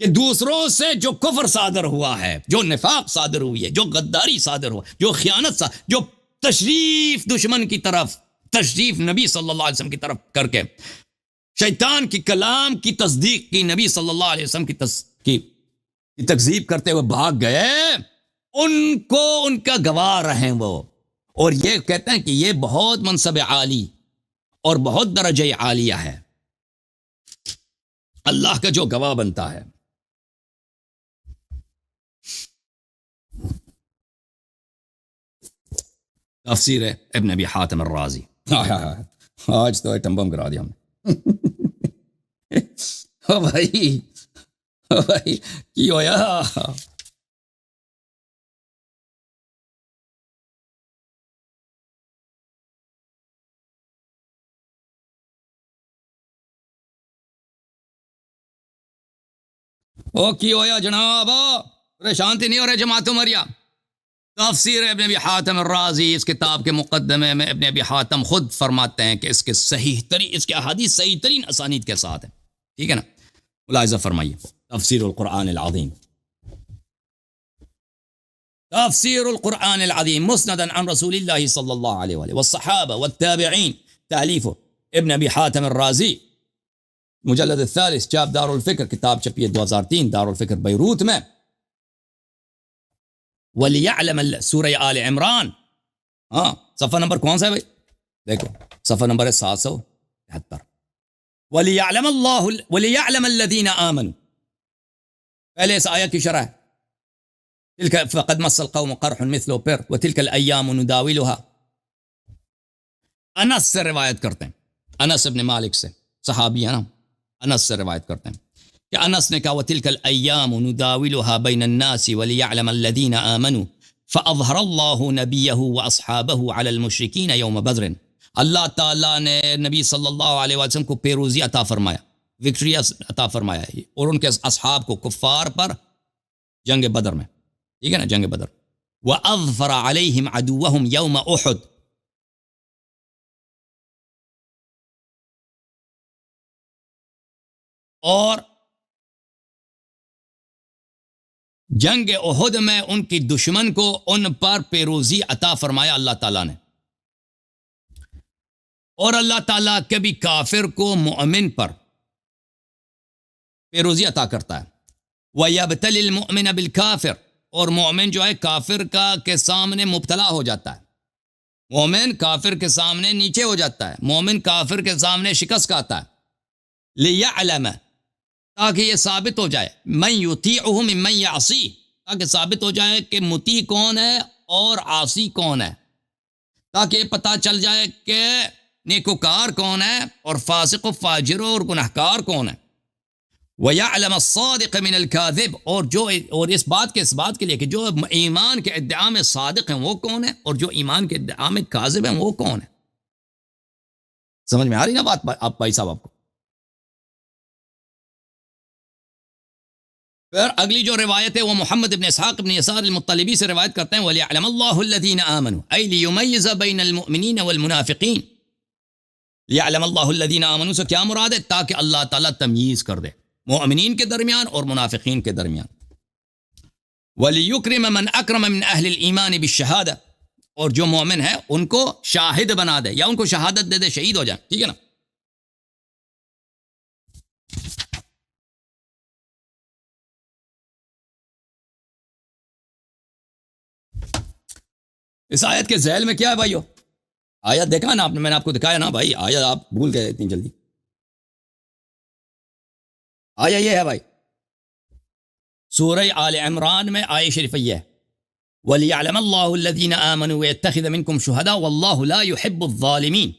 کہ دوسروں سے جو کفر صادر ہوا ہے، جو نفاق صادر ہوئی ہے، جو غداری صادر ہوا، جو خیانت جو تشریف دشمن کی طرف، تشریف نبی صلی اللہ علیہ وسلم کی طرف کر کے شیطان کی کلام کی تصدیق کی، نبی صلی اللہ علیہ وسلم کی تکذیب کرتے ہوئے بھاگ گئے، ان کو ان کا گواہ رہیں وہ۔ اور یہ کہتے ہیں کہ یہ بہت منصب عالی اور بہت درجہ عالیہ ہے، اللہ کا جو گواہ بنتا ہے۔ تفسیر ابن ابی حاتم الرازی۔ آج تو ایٹم بم کرا دیا ہم نے۔ او بھائی کی ہویا؟ او کی ہویا جناب؟ پریشانتی نہیں ہو رہے جماعت مریا؟ تفسیر ابن ابی حاتم الرازی، اس کتاب کے مقدمے میں ابن ابی حاتم خود فرماتے ہیں کہ اس کے احادیث صحیح ترین اسانید کے ساتھ ہیں، ٹھیک ہے نا؟ ملاحظہ فرمائیے، تفسیر القرآن العظیم، تفسیر القرآن العظیم مسندا عن رسول اللہ صلی اللہ علیہ وآلہ والصحابہ والتابعین، تالیف ابن ابی حاتم الرازی، مجلد الثالث، چاپ دار الفکر، کتاب چھپی ہے 2003 دار الفکر بیروت میں۔ وَلِيَعْلَمَ سورہ آل عمران، ہاں صفحہ نمبر کون سا ہے بھائی؟ دیکھو صفحہ نمبر ہے 773۔ وَلِيَعْلَمَ الَّذِينَ آمَنُوا، پہلے اس آیت کی شرح ہے، تِلْكَ فَقَدْ مَسَّ الْقَوْمُ قَرْحٌ مِثْلُهُ، پھر وَتِلْكَ الْأَيَّامُ نُدَاوِلُهَا۔ انس سے روایت کرتے ہیں، انس ابن مالک سے، صحابی ہے نا، انس سے روایت کرتے ہیں کہ انس نے کہا وَتِلْكَ الْأَيَّامُ نُدَاوِلُهَا بَيْنَ النَّاسِ وَلِيَعْلَمَ الَّذِينَ آمَنُوا فَأَظْهَرَ اللَّهُ نَبِيَّهُ وَأَصْحَابَهُ عَلَى الْمُشْرِكِينَ يَوْمَ بَدْرٍ۔ اللہ تعالیٰ نے نبی صلی اللہ علیہ وسلم کو پیروزی عطا فرمایا، وکٹری عطا فرمایا ہے، اور ان کے اصحاب کو کفار پر جنگ بدر میں، ٹھیک ہے نا، جنگ بدر۔ وَأَظْفَرَ عَلَيْهِمْ عَدُوَّهُمْ يَوْمَ أُحُدٍ، اور جنگ احد میں ان کی دشمن کو ان پر پیروزی عطا فرمایا اللہ تعالیٰ نے۔ اور اللہ تعالیٰ کبھی کافر کو مؤمن پر پیروزی عطا کرتا ہے۔ وَيَبْتَلِ الْمُؤْمِنَ بِالْكَافِرِ، اور مومن جو ہے کافر کے سامنے مبتلا ہو جاتا ہے، مومن کافر کے سامنے نیچے ہو جاتا ہے، مومن کافر کے سامنے شکست کھاتا ہے۔ لِيَعْلَمَ، تاکہ یہ ثابت ہو جائے، مَن يُطِيعُهُ مِمَّن يَعْصِيهُ، تاکہ ثابت ہو جائے کہ مطیع کون ہے اور عاصی کون ہے، تاکہ یہ پتہ چل جائے کہ نیکوکار کون ہے اور فاسق و فاجر اور گنہکار کون ہے۔ وَيَعْلَمَ الصَّادِقَ مِنَ الْكَاذِبِ، اور اس بات کے لیے کہ جو ایمان کے ادعا میں صادق ہیں وہ کون ہے اور جو ایمان کے ادعا میں کاذب ہیں وہ کون ہے۔ سمجھ میں آ رہی نا بات آپ بھائی صاحب آپ کو؟ پھر اگلی جو روایت ہے وہ محمد ابن اسحاق ابن یسار المطلبی سے روایت کرتے ہیں وَلِيَعْلَمَ اللَّهُ الَّذِينَ آمَنُوا أي لِيُمَيِّزَ بَيْنَ الْمُؤْمِنِينَ وَالْمُنَافِقِينَ۔ لِيَعْلَمَ اللَّهُ الَّذِينَ آمَنُوا سے کیا مراد ہے؟ تاکہ اللہ تعالیٰ تمییز کر دے مومنین کے درمیان اور منافقین کے درمیان۔ وَلِيُكْرِمَ مَنْ أَكْرَمَ مِنْ أَهْلِ الْإِيمَانِ بِالشَّهَادَةِ، اور جو مومن ہے ان کو شاہد بنا دے یا ان کو شہادت دے دے، شہید ہو جائیں، ٹھیک ہے نا۔ اس آیت کے ذیل میں کیا ہے بھائیو؟ آیت دیکھا نا آپ نے، میں نے آپ کو دکھایا نا بھائی، آیت آپ بھول گئے اتنی جلدی۔ آیا یہ ہے بھائی سورہ آل عمران میں آیت شریف یہ ہے وَلِيَعْلَمَ اللَّهُ الَّذِينَ آمَنُوا وَيَتَّخِذَ مِنْكُمْ شُهَدَاءَ وَاللَّهُ لَا يُحِبُّ الظَّالِمِينَ۔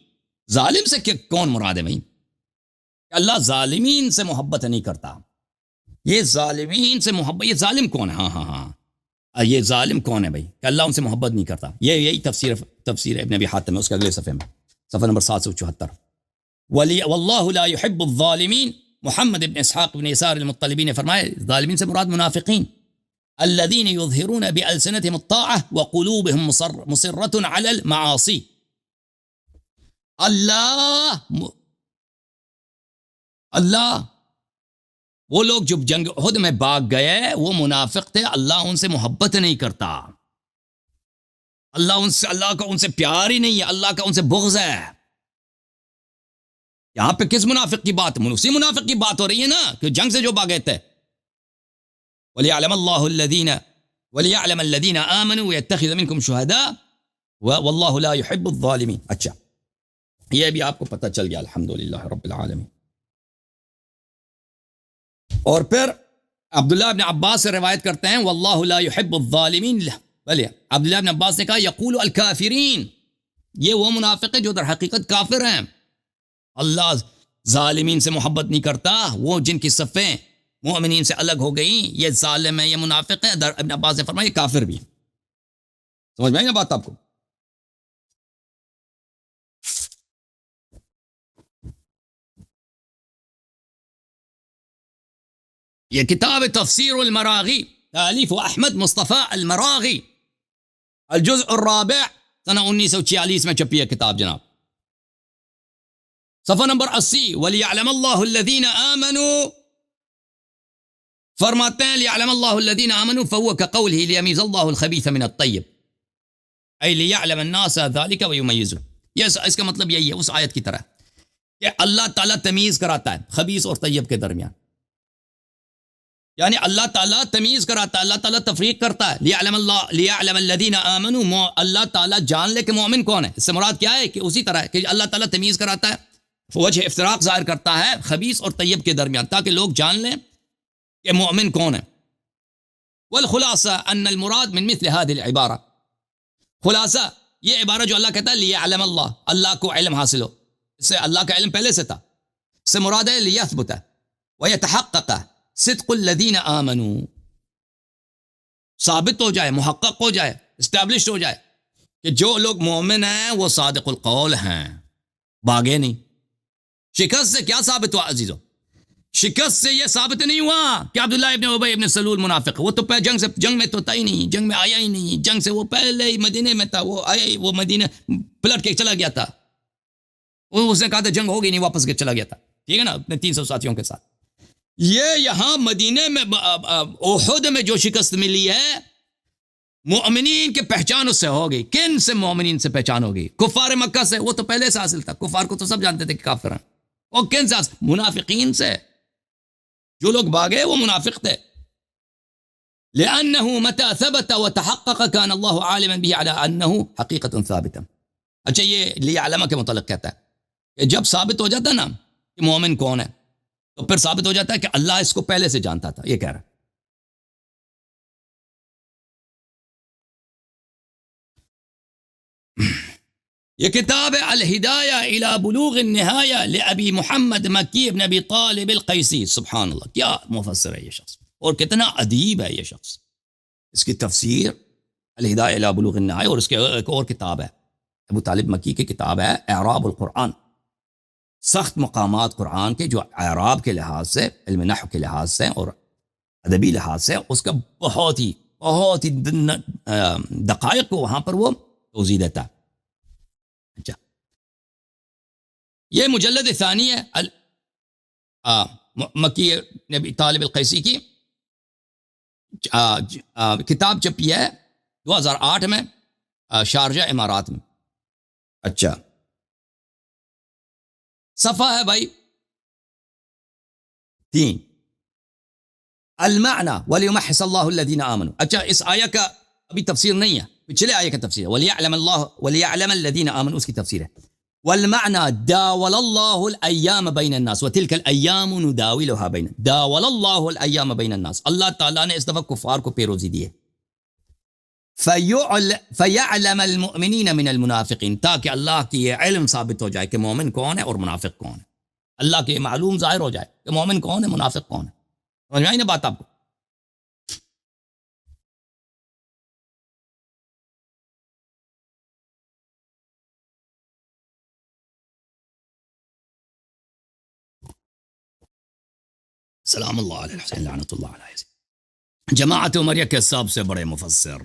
ظالم سے کون مراد ہے بھائی؟ کہ اللہ ظالمین سے محبت نہیں کرتا۔ یہ ظالمین سے محبت، یہ ظالم کون ہے؟ ہاں یہ ظالم کون ہے بھائی کہ اللہ ان سے محبت نہیں کرتا؟ یہی تفسیر ابن ابی حاتم ہے، اس کے اگلے صفحے میں، صفحہ نمبر 774۔ وَاللَّهُ لَا يُحِبُّ الظَّالِمِينَ۔ محمد ابن اسحاق ابن یسار المطلبی نے فرمایا ظالمین سے مراد منافقین، الذین یظہرون بألسنتهم الطاعة وقلوبهم مصرة على المعاصی۔ اللہ وہ لوگ جو جنگ احد میں بھاگ گئے وہ منافق تھے، اللہ ان سے محبت نہیں کرتا، اللہ کا ان سے پیار ہی نہیں ہے، اللہ کا ان سے بغض ہے۔ یہاں پہ کس منافق کی بات؟ اسی منافق کی بات ہو رہی ہے نا کہ جنگ سے جو بھاگے تھے۔ وَلِيَعْلَمَ الَّذِينَ آمَنُوا وَيَتَّخِذَ مِنْكُمْ شُهَدَاءَ وَاللَّهُ لَا يُحِبُّ الظَّالِمِينَ۔ اچھا یہ بھی آپ کو پتہ چل گیا، الحمدللہ رب العالمین۔ اور پھر عبداللہ ابن عباس سے روایت کرتے ہیں وَاللَّهُ لَا يُحِبُّ الظَّالِمِينَ، بلے عبداللہ ابن عباس نے کہا یقول الکافرین، یہ وہ منافق ہے جو در حقیقت کافر ہیں، اللہ ظالمین سے محبت نہیں کرتا، وہ جن کی صفیں مومنین سے الگ ہو گئیں یہ ظالم ہے، یہ منافق ہے۔ ابن عباس نے فرمایا یہ کافر بھی ہے۔ سمجھ میں آئی نا بات آپ کو؟ یہ کتاب تفسیر المراغی تالیف احمد مصطفیٰ المراغی، الجزء الرابع، سنہ 1946 میں چھپی ہے کتاب جناب، صفحہ نمبر 80۔ وَلِيَعْلَمَ اللَّهُ الَّذِينَ آمَنُوا، فرماتے ہیں لِيَعْلَمَ اللَّهُ الَّذِينَ آمَنُوا فَهُوَ كَقَوْلِهِ لِيَمِيزَ اللَّهُ الْخَبِيثَ مِنَ الطَّيِّبِ، أي لِيَعْلَمَ النَّاسَ ذَلِكَ وَيُمَيِّزُ۔ اس کا مطلب یہی ہے اس آیت کی طرح کہ اللہ تعالیٰ تمیز کراتا ہے خبیث اور طیب کے درمیان، یعنی اللہ تعالیٰ تمیز کراتا ہے، اللہ تعالیٰ تفریق کرتا ہے۔ لِيَعْلَمَ الَّذِينَ آمَنُوا، اللہ تعالیٰ جان لے کہ مومن کون ہے۔ اس سے مراد کیا ہے کہ اسی طرح کہ اللہ تعالیٰ تمیز کراتا ہے، وجہ افتراق ظاہر کرتا ہے خبیث اور طیب کے درمیان تاکہ لوگ جان لیں کہ مومن کون ہے۔ والخلاصہ ان المراد من مثل هذه العبارہ، خلاصہ یہ عبارہ جو اللہ کہتا ہے لِيَعْلَمَ اللَّهُ، اللہ کو علم حاصل ہو، اس سے اللہ کا علم پہلے سے تھا، اس سے مراد ہے لِيَثْبُتَ وَيَتَحَقَّقَ صدق الذین آمنوا، ثابت ہو جائے، محقق ہو جائے، اسٹیبلشڈ ہو جائے کہ جو لوگ مومن ہیں وہ صادق القول ہیں، باغے نہیں۔ شکست سے کیا ثابت ہوا عزیزو؟ شکست سے یہ ثابت نہیں ہوا کہ عبداللہ ابن ابی ابن سلول منافق، وہ تو جنگ میں تو تھا ہی نہیں، جنگ میں آیا ہی نہیں، جنگ سے وہ پہلے ہی مدینے میں تھا، وہ آیا ہی، وہ مدینے پلٹ کے چلا گیا تھا، اس نے کہا تھا جنگ ہوگی نہیں، واپس کے چلا گیا تھا، ٹھیک ہے نا، اپنے 300 ساتھیوں کے ساتھ۔ یہ یہاں مدینے میں احد میں جو شکست ملی ہے مومنین کے پہچان اس سے ہو گئی۔ کن سے مومنین سے پہچان ہو گئی؟ کفار مکہ سے، وہ تو پہلے سے حاصل تھا، کفار کو تو سب جانتے تھے کہ کافر ہیں۔ اور کن سے حاصل؟ منافقین سے، جو لوگ بھاگے وہ منافق تھے۔ لأنه متى ثبت وتحقق كان الله عالما به على أنه حقيقة ثابتة۔ اچھا یہ لیعلم کے متعلق کہتا ہے کہ جب ثابت ہو جاتا نا کہ مومن کون ہے تو پھر ثابت ہو جاتا ہے کہ اللہ اس کو پہلے سے جانتا تھا، یہ کہہ رہا ہے۔ یہ کتاب ہے الہدایہ الی بلوغ النہایہ لابی محمد مکی ابن ابی طالب القیسی. سبحان اللہ، کیا مفسر ہے یہ شخص، اور کتنا ادیب ہے یہ شخص. اس کی تفسیر الہدایہ الی بلوغ النہایہ، اور اس کے ایک اور کتاب ہے ابو طالب مکی کی کتاب ہے اعراب القرآن. سخت مقامات قرآن کے جو اعراب کے لحاظ سے، علم نحو کے لحاظ سے اور ادبی لحاظ سے، اس کا بہت ہی دقائق کو وہاں پر وہ توضیح دیتا ہے. اچھا، یہ مجلد ثانی ہے مکی نبی طالب القیسی کی. کتاب چھپی ہے 2008 میں شارجہ امارات میں. اچھا، صفحہ ہے بھائی 3، المعنى وَلِيُمَحِّصَ اللَّهُ الَّذِينَ آمَنُوا. اچھا، اس آیہ کا ابھی تفسیر نہیں ہے، پچھلے آیہ کا تفسیر ہے. وَلِيَعْلَمَ الَّذِينَ آمَنُوا، اس کی تفسیر ہے. وَالْمَعْنَى دَاوَلَ اللَّهُ الْأَيَّامَ بَيْنَ النَّاسِ وَتِلْكَ الْأَيَّامُ نُدَاوِلُهَا بَيْنَ. دَاوَلَ اللَّهُ الْأَيَّامَ بَيْنَ النَّاسِ، اللہ تعالیٰ نے اس دفعہ کفار کو پیروزی دی ہے. فَيَعْلَمَ الْمُؤْمِنِينَ مِنَ الْمُنَافِقِينَ، تاکہ اللہ کی یہ علم ثابت ہو جائے کہ مومن کون ہے اور منافق کون ہے. اللہ کے معلوم ظاہر ہو جائے کہ مومن کون ہے، منافق کون ہے. سمجھ میں آئی نا بات آپ کو؟ سلام اللہ علیہ حسین لعنت اللہ علیہ. جماعت عمریہ کے سب سے بڑے مفسر،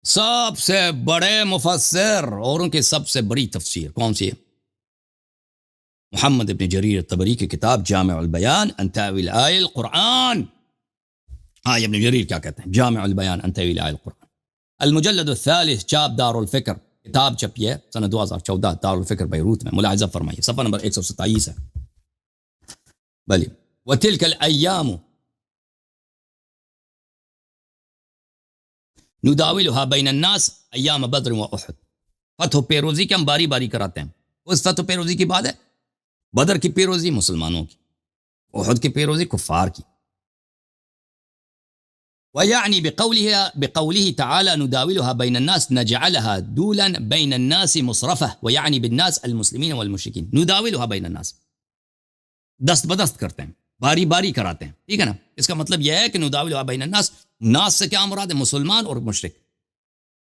سب سے بڑے مفسر، اور ان کی سب سے بڑی تفسیر کون سی ہے؟ محمد ابن جریر الطبری کی کتاب جامع البیان عن تاویل آیہ القرآن. ہاں، ابن جریر کیا کہتے ہیں؟ جامع البیان عن تاویل آیہ القرآن. المجلد الثالث، چاپ دار الفکر، کتاب چھپی ہے سنہ 2014 دار الفکر بیروت میں. ملاحظہ فرمائیے صفحہ نمبر 127 ہے. بلی وَتِلْكَ الْأَيَّامُ نُدَاوِلُهَا بَيْنَ النَّاسِ ایام بدر و احد. فتح و پیروزی کے ہم باری باری کراتے ہیں. اس فتح و پیروزی کی بات ہے بدر کی پیروزی مسلمانوں کی، احد کی پیروزی کفار کی. وَيَعْنِي بِقَوْلِهِ تَعَالَى نُدَاوِلُهَا بَيْنَ النَّاسِ نَجْعَلَهَا دُولًا بَيْنَ النَّاسِ مُصْرَفَةً وَيَعْنِي بِالنَّاسِ الْمُسْلِمِينَ وَالْمُشْرِكِينَ. نُدَاوِلُهَا بَيْنَ النَّاسِ، دست بدست کرتے ہیں، باری باری کراتے ہیں. ٹھیک ہے نا؟ اس کا مطلب یہ ہے کہ نداولها بین الناس، ناس سے کیا مراد ہے؟ مسلمان اور مشرک.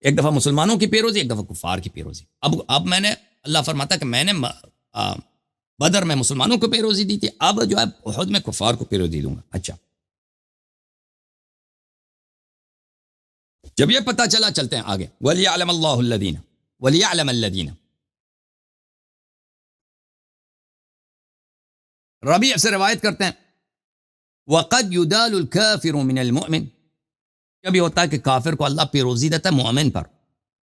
ایک دفعہ مسلمانوں کی پیروزی، ایک دفعہ کفار کی پیروزی. اب میں نے، اللہ فرماتا کہ میں نے بدر میں مسلمانوں کو پیروزی دی تھی، اب جو ہے احد میں کفار کو پیروزی دوں گا. اچھا، جب یہ پتہ چلا، چلتے ہیں آگے. وَلِيَعْلَمَ اللَّهُ الَّذِينَ، وَلِيَعْلَمَ الَّذِينَ. ربیع سے روایت کرتے ہیں وَقَدْ يُدَالُ الْكَافِرُ مِنَ الْمُؤْمِنِ. کبھی ہوتا ہے کہ کافر کو اللہ پیروزی دیتا ہے مومن پر.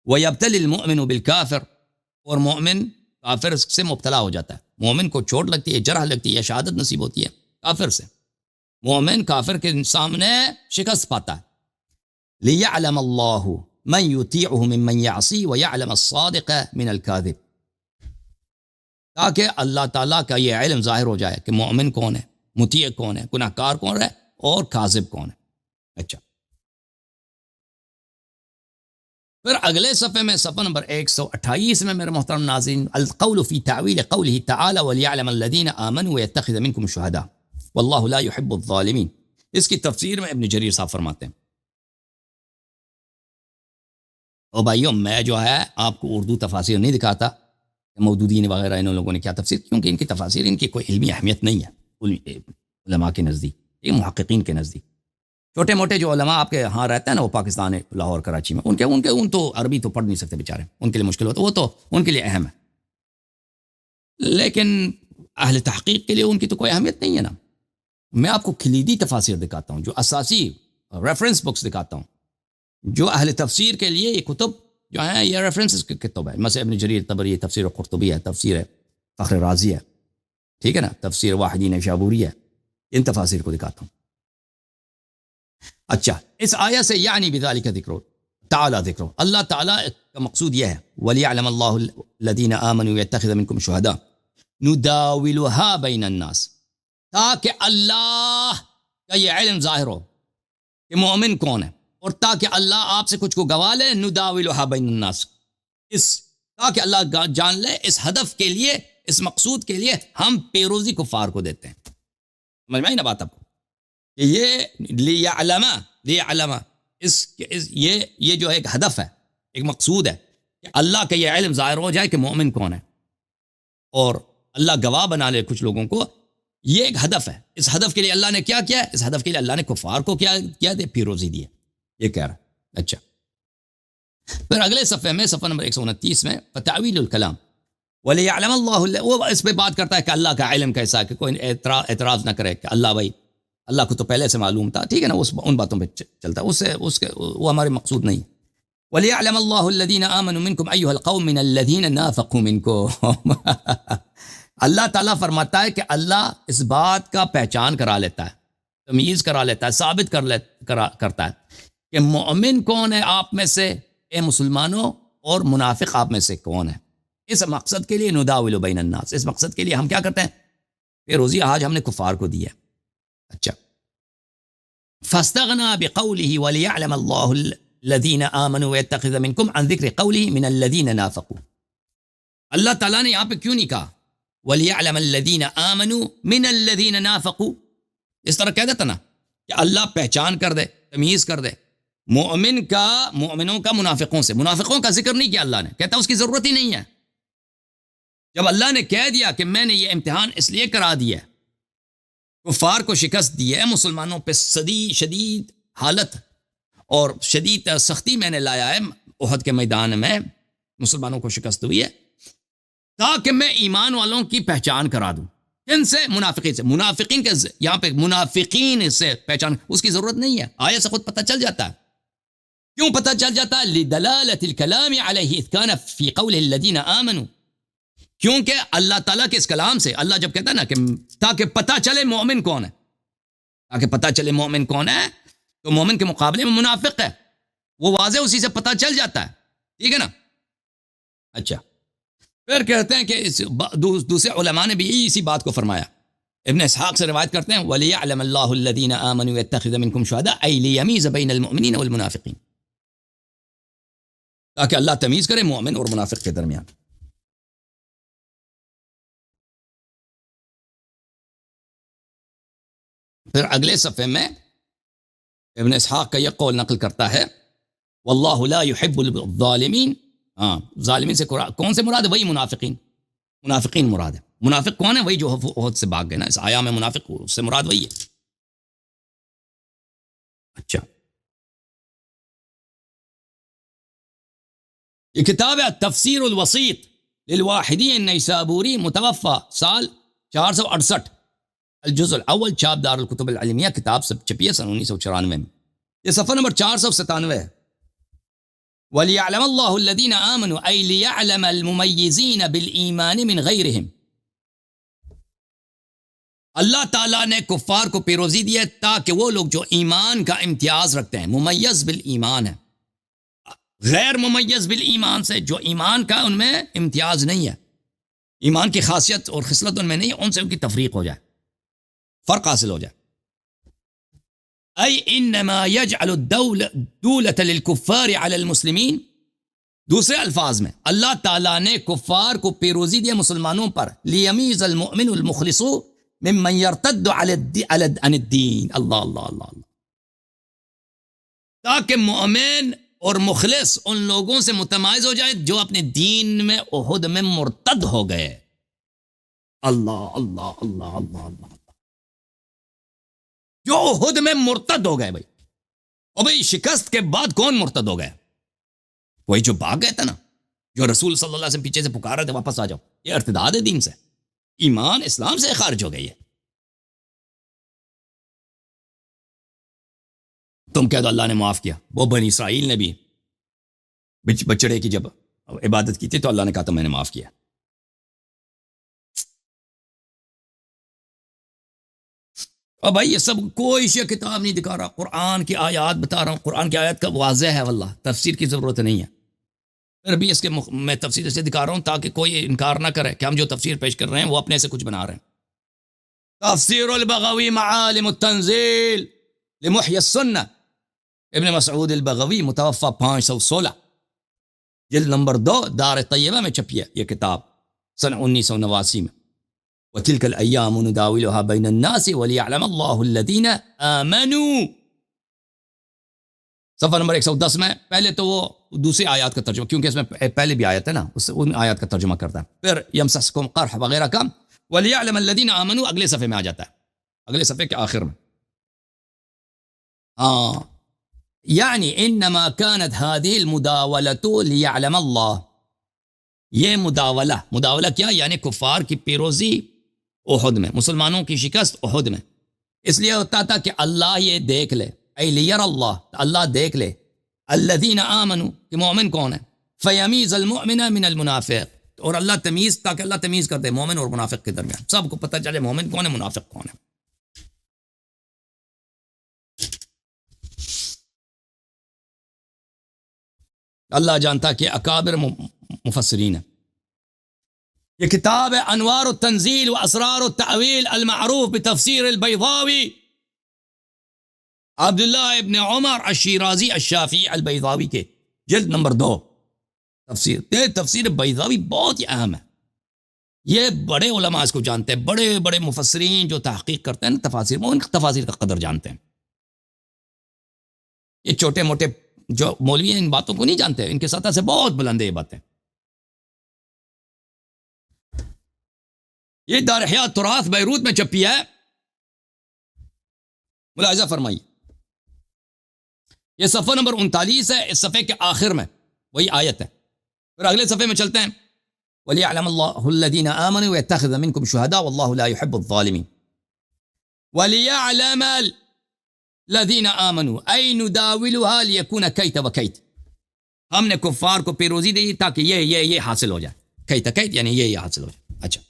وَيَبْتَلِ الْمُؤْمِنُ بِالْكَافِرِ، اور مومن کافر سے مبتلا ہو جاتا ہے. مومن کو چوٹ لگتی ہے، جرح لگتی ہے، شہادت نصیب ہوتی ہے کافر سے. مومن کافر کے سامنے شکست پاتا ہے. لِيَعْلَمَ اللَّهُ مَنْ يُطِيعُهُ مِمَّنْ يَعْصِي وَيَعْلَمَ الصَّادِقَ مِنَ الْكَاذِبِ، تاکہ اللہ تعالیٰ کا یہ علم ظاہر ہو جائے کہ مومن کون ہے، مطیع کون ہے، گناہ کار کون ہے، اور کاذب کون ہے. اچھا، پھر اگلے صفحے میں، صفحہ نمبر 128 میں میرے محترم ناظرین، القول فی تعویل قوله تعالی وَلِيَعْلَمَ الَّذِينَ آمَنُوا وَيَتَّخِذَ مِنْكُمْ شُهَدَاءَ وَاللَّهُ لَا يُحِبُّ الظَّالِمِينَ. اس کی تفسیر میں ابن جریر صاحب فرماتے ہیں، او بھائیوں، میں جو ہے آپ کو اردو تفاسیر نہیں دکھاتا، مودودین وغیرہ ان لوگوں نے کیا تفسیر، کیونکہ ان کی تفاسیر، ان کی کوئی علمی اہمیت نہیں ہے علماء کے نزدیک، یہ محققین کے نزدیک. چھوٹے موٹے جو علماء آپ کے ہاں رہتے ہیں نا، وہ پاکستان، لاہور، کراچی میں، ان تو عربی تو پڑھ نہیں سکتے بیچارے، ان کے لیے مشکل ہوتا، وہ تو ان کے لیے اہم ہے، لیکن اہل تحقیق کے لیے ان کی تو کوئی اہمیت نہیں ہے نا. میں آپ کو کلیدی تفاسیر دکھاتا ہوں، جو اساسی ریفرنس بکس دکھاتا ہوں، جو اہل تفسیر کے لیے یہ کتب جو ہیں، یہ ریفرنس کتب ہے. مثلا ابن جریر طبری، تفسیر قرطبی ہے، تفسیر فخر رازی ہے، ٹھیک ہے نا، تفسیر واحدین شابوری ہے. ان تفاسیر کو دکھاتا ہوں. اچھا، اس آیہ سے یعنی بذالک ذکر تعالی، ذکر اللہ تعالیٰ کا مقصود یہ ہے، وَلِيَعْلَمَ اللَّهُ الَّذِينَ آمَنُوا وَيَتَّخِذَ مِنْكُمْ شُهَدَاءَ نُدَاوِلُهَا بَيْنَ النَّاسِ، تاکہ اللہ کا یہ علم ظاہر ہو کہ مومن کون ہے، اور تاکہ اللہ آپ سے کچھ کو گوا لے. نُدَاوِلُهَا بَيْنَ النَّاسِ، اس تاکہ اللہ جان لے اس ہدف کے لیے، اس مقصود کے لیے ہم پیروزی کفار کو دیتے ہیں. سمجھ میں آئی نا بات آپ کو؟ کہ یہ لیعلم یہ جو ایک ہدف ہے، ایک مقصود ہے کہ اللہ کا یہ علم ظاہر ہو جائے کہ مومن کون ہے، اور اللہ گواہ بنا لے کچھ لوگوں کو. یہ ایک ہدف ہے. اس ہدف کے لیے اللہ نے کیا کیا ہے؟ اس ہدف کے لیے اللہ نے کفار کو کیا دے؟ پیروزی دی ہے. یہ کہہ رہا ہے. اچھا، پھر اگلے صفحے میں، صفحہ نمبر 129 میں، فتاویل الکلام وَلِيَعْلَمَ اللَّهُ، وہ اس پہ بات کرتا ہے کہ اللہ کا علم کیسا ہے، کہ کوئی اعتراض نہ کرے کہ اللہ بھائی، اللہ کو تو پہلے سے معلوم تھا، ٹھیک ہے نا، ان باتوں پہ چلتا ہے، وہ ہمارے مقصود نہیں. وَلِيَعْلَمَ اللَّهُ الَّذِينَ آمَنُوا مِنْكُمْ أَيُّهَا الْقَوْمُ مِنَ الَّذِينَ نَافَقُوا مِنْكُمْ. اللہ تعالیٰ فرماتا ہے کہ اللہ اس بات کا پہچان کرا لیتا ہے، تمیز کرا لیتا ہے، ثابت کرتا ہے کہ مومن کون ہے آپ میں سے، اے مسلمانوں، اور منافق آپ میں سے کون ہے. اس مقصد کے لیے نداول بین الناس، اس مقصد کے لیے ہم کیا کرتے ہیں؟ پیروزی آج ہم نے کفار کو دی ہے. اچھا، فاستغنا بقوله وليعلم الله الذين آمنوا ويتخذ منكم عن ذكر قوله من الذين نافقوا. اللہ تعالیٰ نے یہاں پہ کیوں نہیں کہا وَلِيَعْلَمَ الَّذِينَ آمَنُوا مِنَ الَّذِينَ نَافَقُوا؟ اس طرح کہہ دیتا نا کہ اللہ پہچان کر دے، تمیز کر دے مومنوں کا منافقوں کا ذکر نہیں کیا اللہ نے. کہتا اس کی ضرورت ہی نہیں ہے. جب اللہ نے کہہ دیا کہ میں نے یہ امتحان اس لیے کرا دیا ہے، کفار کو شکست دی ہے، مسلمانوں پہ شدید حالت اور شدید سختی میں نے لایا ہے، احد کے میدان میں مسلمانوں کو شکست ہوئی ہے، تاکہ میں ایمان والوں کی پہچان کرا دوں. ان سے؟ منافقین سے. منافقین کے یہاں پہ منافقین سے پہچان اس کی ضرورت نہیں ہے، آیت سے خود پتہ چل جاتا ہے. کیوں پتہ چل جاتا ہے؟ لدلالت الکلام علیہ اذ کان فی قول الذین آمنوا، کیونکہ اللہ تعالیٰ کے اس کلام سے اللہ جب کہتا ہے نا کہ تاکہ پتہ چلے مومن کون ہے، تاکہ پتہ چلے مومن کون ہے، تو مومن کے مقابلے میں منافق ہے، وہ واضح اسی سے پتہ چل جاتا ہے. ٹھیک ہے نا؟ اچھا، پھر کہتے ہیں کہ دوسرے علماء نے بھی اسی بات کو فرمایا. ابن اسحاق سے روایت کرتے ہیں وَلِيَعْلَمَ اللَّهُ الَّذِينَ آمَنُوا وَيَتَّخِذَ مِنْكُمْ شُهَدَاءَ أَيْ لِيَمِيزَ بَيْنَ الْمُؤْمِنِينَ وَالْمُنَافِقِينَ، تاکہ اللہ تمیز کرے مومن اور منافق کے درمیان. پھر اگلے صفحے میں ابن اسحاق کا یہ قول نقل کرتا ہے وَاللَّهُ لَا يُحِبُّ الظَّالِمِينَ. ظالمین سے کون سے مراد ہے؟ وہی منافقین مراد ہے. منافق کون ہے؟ وہی جو احد سے بھاگ گئے نا. اس آیا میں منافق اس سے مراد وہی ہے. اچھا، یہ کتاب ہے تفسیر الوسیط للواحدی النیسابوری، متوفى سال 468، الجزء الاول، چھاپ دار الکتب العلمیہ، کتاب سب چھپی ہے سن 1994 میں. یہ صفحہ نمبر 497 ہے. وَلِيَعْلَمَ اللَّهُ الَّذِينَ آمَنُوا أَيْ لِيَعْلَمَ الْمُمَيِّزِينَ بِالْإِيمَانِ مِنْ غَيْرِهِمْ. اللہ تعالیٰ نے کفار کو پیروزی دی ہے تاکہ وہ لوگ جو ایمان کا امتیاز رکھتے ہیں، ممیز بالایمان ہے، غیر ممیز بالایمان سے جو ایمان کا ان میں امتیاز نہیں ہے، ایمان کی خاصیت اور خصلت ان میں نہیں ہے، ان سے ان کی تفریق ہو جائے، فرق حاصل ہو جائے. ای انما یجعل الدولة للکفار علی المسلمین. دوسرے الفاظ میں اللہ تعالیٰ نے کفار کو پیروزی دیا مسلمانوں پر، لیمیز المؤمن المخلص ممن یرتد عن الدین. اللہ اللہ اللہ اللہ، تاکہ مومن اور مخلص ان لوگوں سے متمائز ہو جائے جو اپنے دین میں احد میں مرتد ہو گئے. اللہ اللہ اللہ اللہ اللہ، جو احد میں مرتد ہو گئے. بھائی اور بھائی شکست کے بعد کون مرتد ہو گئے؟ وہی جو بھاگ گئے تھا نا، جو رسول صلی اللہ علیہ وسلم پیچھے سے پکار رہے تھے واپس آ جاؤ. یہ ارتداد ہے دین سے، ایمان اسلام سے خارج ہو گئی ہے. تم کہہ دو اللہ نے معاف کیا. وہ بنی اسرائیل نے بھی بچڑے کی جب عبادت کی تھی تو اللہ نے کہا تو میں نے معاف کیا. اور بھائی یہ سب کوئی شیعہ کتاب نہیں دکھا رہا، قرآن کی آیات بتا رہا ہوں. قرآن کی آیات کا واضح ہے واللہ، تفسیر کی ضرورت نہیں ہے. پھر بھی اس کے میں تفسیر سے دکھا رہا ہوں تاکہ کوئی انکار نہ کرے کہ ہم جو تفسیر پیش کر رہے ہیں وہ اپنے سے کچھ بنا رہے ہیں. تفسیر البغوی معالم التنزیل لمحی السنہ، ابن مسعود البغوی، متوفى 516. جلد نمبر 2 دار طیبہ میں چھپی ہے یہ کتاب سن 1989 میں. وَتِلْكَ الْأَيَّامُ نُدَاوِلُهَا بَيْنَ النَّاسِ وَلِيَعْلَمَ اللَّهُ الَّذِينَ آمَنُوا. صفحہ نمبر 110 میں پہلے تو وہ دوسری آیات کا ترجمہ، کیونکہ اس میں پہلے بھی آیت ہے نا، ان آیات کا ترجمہ کرتا ہے. پھر یمسسکم قرح وغیرہ کا وَلِيَعْلَمَ الَّذِينَ آمَنُوا اگلے صفحے میں آ جاتا ہے، اگلے صفحے کے آخر میں. یعنی انما كانت هذه المداولة ليعلم اللہ. یہ مداولہ کیا؟ یعنی کفار کی پیروزی احد میں، مسلمانوں کی شکست احد میں اس لیے ہوتا تھا کہ اللہ یہ دیکھ لے، اے لیر اللہ دیکھ لے الذین آمنوا کہ مومن کون ہے، فیمیز المؤمن من المنافق، اور اللہ تاکہ اللہ تمیز کر دے مومن اور منافق کے درمیان، سب کو پتہ چلے مومن کون ہے منافق کون ہے. اللہ جانتا کہ اکابر مفسرین ہے. یہ کتاب ہے انوار التنزیل و اسرار التأویل المعروف بتفسیر البیضاوی، عبداللہ ابن عمر الشیرازی الشافعی البیضاوی کے، جلد نمبر 2 تفسیر بیضاوی بہت ہی اہم ہے. یہ بڑے علماء اس کو جانتے ہیں، بڑے بڑے مفسرین جو تحقیق کرتے ہیں تفاسیر میں، ان تفاسیر کا قدر جانتے ہیں. یہ چھوٹے موٹے جو مولوی ہیں ان باتوں کو نہیں جانتے، ان کے سطح سے بہت بلند ہے یہ باتیں. یہ دار احیاء تراث بیروت میں چھپی ہے، ملاحظہ فرمائیے. یہ صفحہ نمبر 39 ہے، اس صفحے کے آخر میں وہی آیت ہے. پھر اگلے صفحے میں چلتے ہیں. وَلِيَعْلَمَ اللَّهُ الَّذِينَ آمَنُوا وَيَتَّخِذَ مِنكُمْ شُهَدَاءَ وَاللَّهُ لَا يُحِبُّ الظَّالِمِينَ. وَلِيَعْلَمَ الَّذِينَ آمَنُوا أَيْ نُدَاوِلُهَا لِيَكُونَ كَيْتَ وَكَيْتَ. ہم نے کفار کو پیروزی دی تاکہ یہ حاصل ہو جائے. کیت یعنی یہ حاصل ہو جائے. اچھا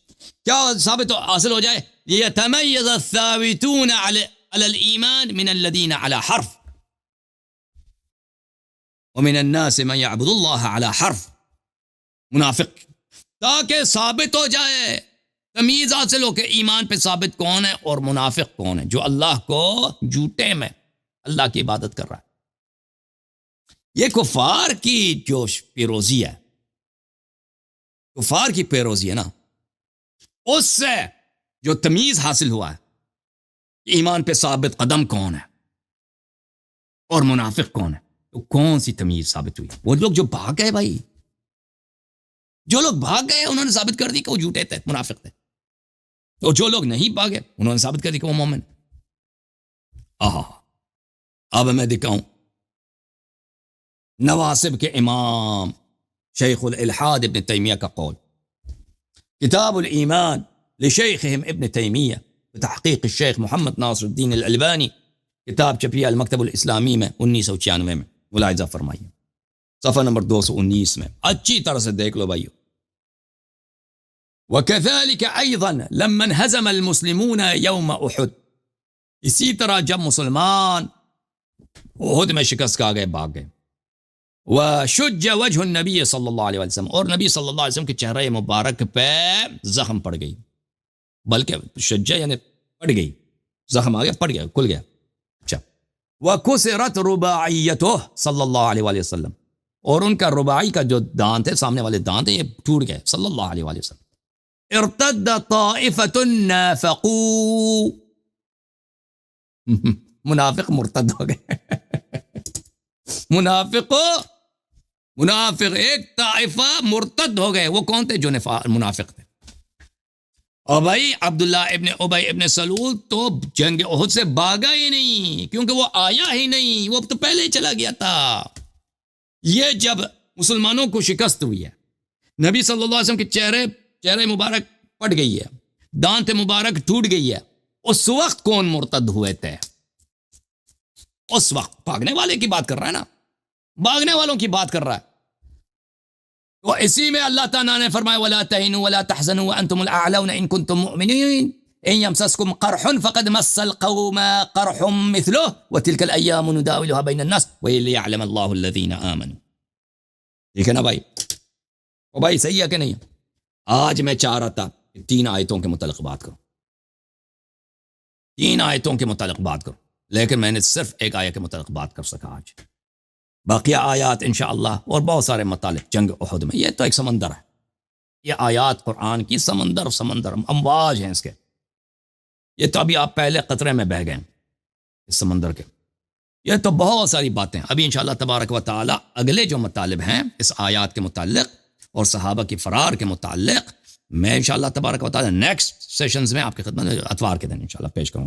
کیا ثابت حاصل ہو جائے؟ لِيَتَمَيَّزَ الثَّابِتُونَ عَلَى الْإِيمَانِ مِنَ الَّذِينَ عَلَى حَرْفٍ وَمِنَ النَّاسِ مَن يَعْبُدُ اللَّهَ عَلَى حَرْفٍ. منافق تاکہ ثابت ہو جائے، تمیز حاصل ہو کہ ایمان پہ ثابت کون ہے اور منافق کون ہے جو اللہ کو جھوٹے میں اللہ کی عبادت کر رہا ہے. یہ کفار کی جو پیروزی ہے، کفار کی پیروزی ہے نا، اس سے جو تمیز حاصل ہوا ہے ایمان پہ ثابت قدم کون ہے اور منافق کون ہے، تو کون سی تمیز ثابت ہوئی؟ وہ لوگ جو بھاگ گئے بھائی، جو لوگ بھاگ گئے انہوں نے ثابت کر دی کہ وہ جھوٹے تھے، منافق تھے، اور جو لوگ نہیں بھاگے انہوں نے ثابت کر دی کہ وہ مومن. اب میں دکھاؤں نواسب کے امام شیخ الالحاد ابن تیمیہ کا قول. کتاب الایمان لشیخہم ابن تیمیہ بتحقیق الشیخ محمد ناصر الدین الالبانی، کتاب چھپی ہے المکتب الاسلامی میں 1996 میں. ملاحظہ فرمائیے صفحہ نمبر 219 میں، اچھی طرح سے دیکھ لو بھائیو. وَكَذَلِكَ أَيْضًا لَمَّا انْهَزَمَ الْمُسْلِمُونَ يَوْمَ أُحُدٍ. اسی طرح جب مسلمان احد میں شکست کھا گئے، بھاگ گئے. وَشُجَّ وَجْهُ النَّبِيِّ صلی اللہ علیہ وسلم، اور نبی صلی اللہ علیہ وسلم کے چہرے مبارک پہ زخم پڑ گئی، بلکہ شجہ یعنی پڑ گئی، زخم آ گیا، پڑ گیا، کھل گیا. اچھا وَكُسِرَتْ رُبَاعِيَّتُهُ صلی اللہ علیہ وسلم، اور ان کا رباعی کا جو دانت ہے، سامنے والے دانت ہیں، یہ ٹوٹ گئے صلی اللہ علیہ وسلم. ارتد طائفة نافقوا، منافق مرتد ہو گئے. منافق ایک طائفہ مرتد ہو گئے. وہ کون تھے؟ جو منافق تھے. اور بھائی عبداللہ ابن ابی ابن سلول تو جنگ احد سے بھاگا ہی نہیں، کیونکہ وہ آیا ہی نہیں، وہ تو پہلے ہی چلا گیا تھا. یہ جب مسلمانوں کو شکست ہوئی ہے، نبی صلی اللہ علیہ وسلم کے چہرے مبارک پٹ گئی ہے، دانت مبارک ٹوٹ گئی ہے، اس وقت کون مرتد ہوئے تھے؟ اس وقت بھاگنے والے کی بات کر رہا ہے نا، بھاگنے والوں کی بات کر رہا ہے. تو اسی میں اللہ تعالیٰ نے فرمایا وَلَا تَهِنُوا وَلَا تَحْزَنُوا وَأَنْتُمُ الْأَعْلَوْنَ إِن كُنتُم مُؤْمِنِينَ إِن يَمْسَسْكُمْ قَرْحٌ فَقَدْ مَسَّ الْقَوْمَ قَرْحٌ مِثْلُهُ وَتِلْكَ الْأَيَّامُ نُدَاوِلُهَا بَيْنَ النَّاسِ وَلِيَعْلَمَ اللَّهُ الَّذِينَ آمَنُوا. ٹھیک ہے نا بھائی؟ او بھائی صحیح ہے کہ نہیں؟ آج میں چاہ رہا تھا کہ 3 آیتوں کے متعلق بات کروں، 3 آیتوں کے متعلق بات کروں، لیکن میں نے صرف ایک آیت کے متعلق بات کر سکا آج. باقی آیات انشاءاللہ اور بہت سارے مطالب جنگ احد میں. یہ تو ایک سمندر ہے، یہ آیات قرآن کی سمندر امواج ہیں اس کے. یہ تو ابھی آپ پہلے قطرے میں بہہ گئے اس سمندر کے. یہ تو بہت ساری باتیں ابھی انشاءاللہ تبارک و تعالی اگلے جو مطالب ہیں اس آیات کے متعلق اور صحابہ کی فرار کے متعلق میں انشاءاللہ تبارک و تعالی نیکسٹ سیشنز میں آپ کی خدمت میں اتوار کے دن انشاءاللہ پیش کروں گا.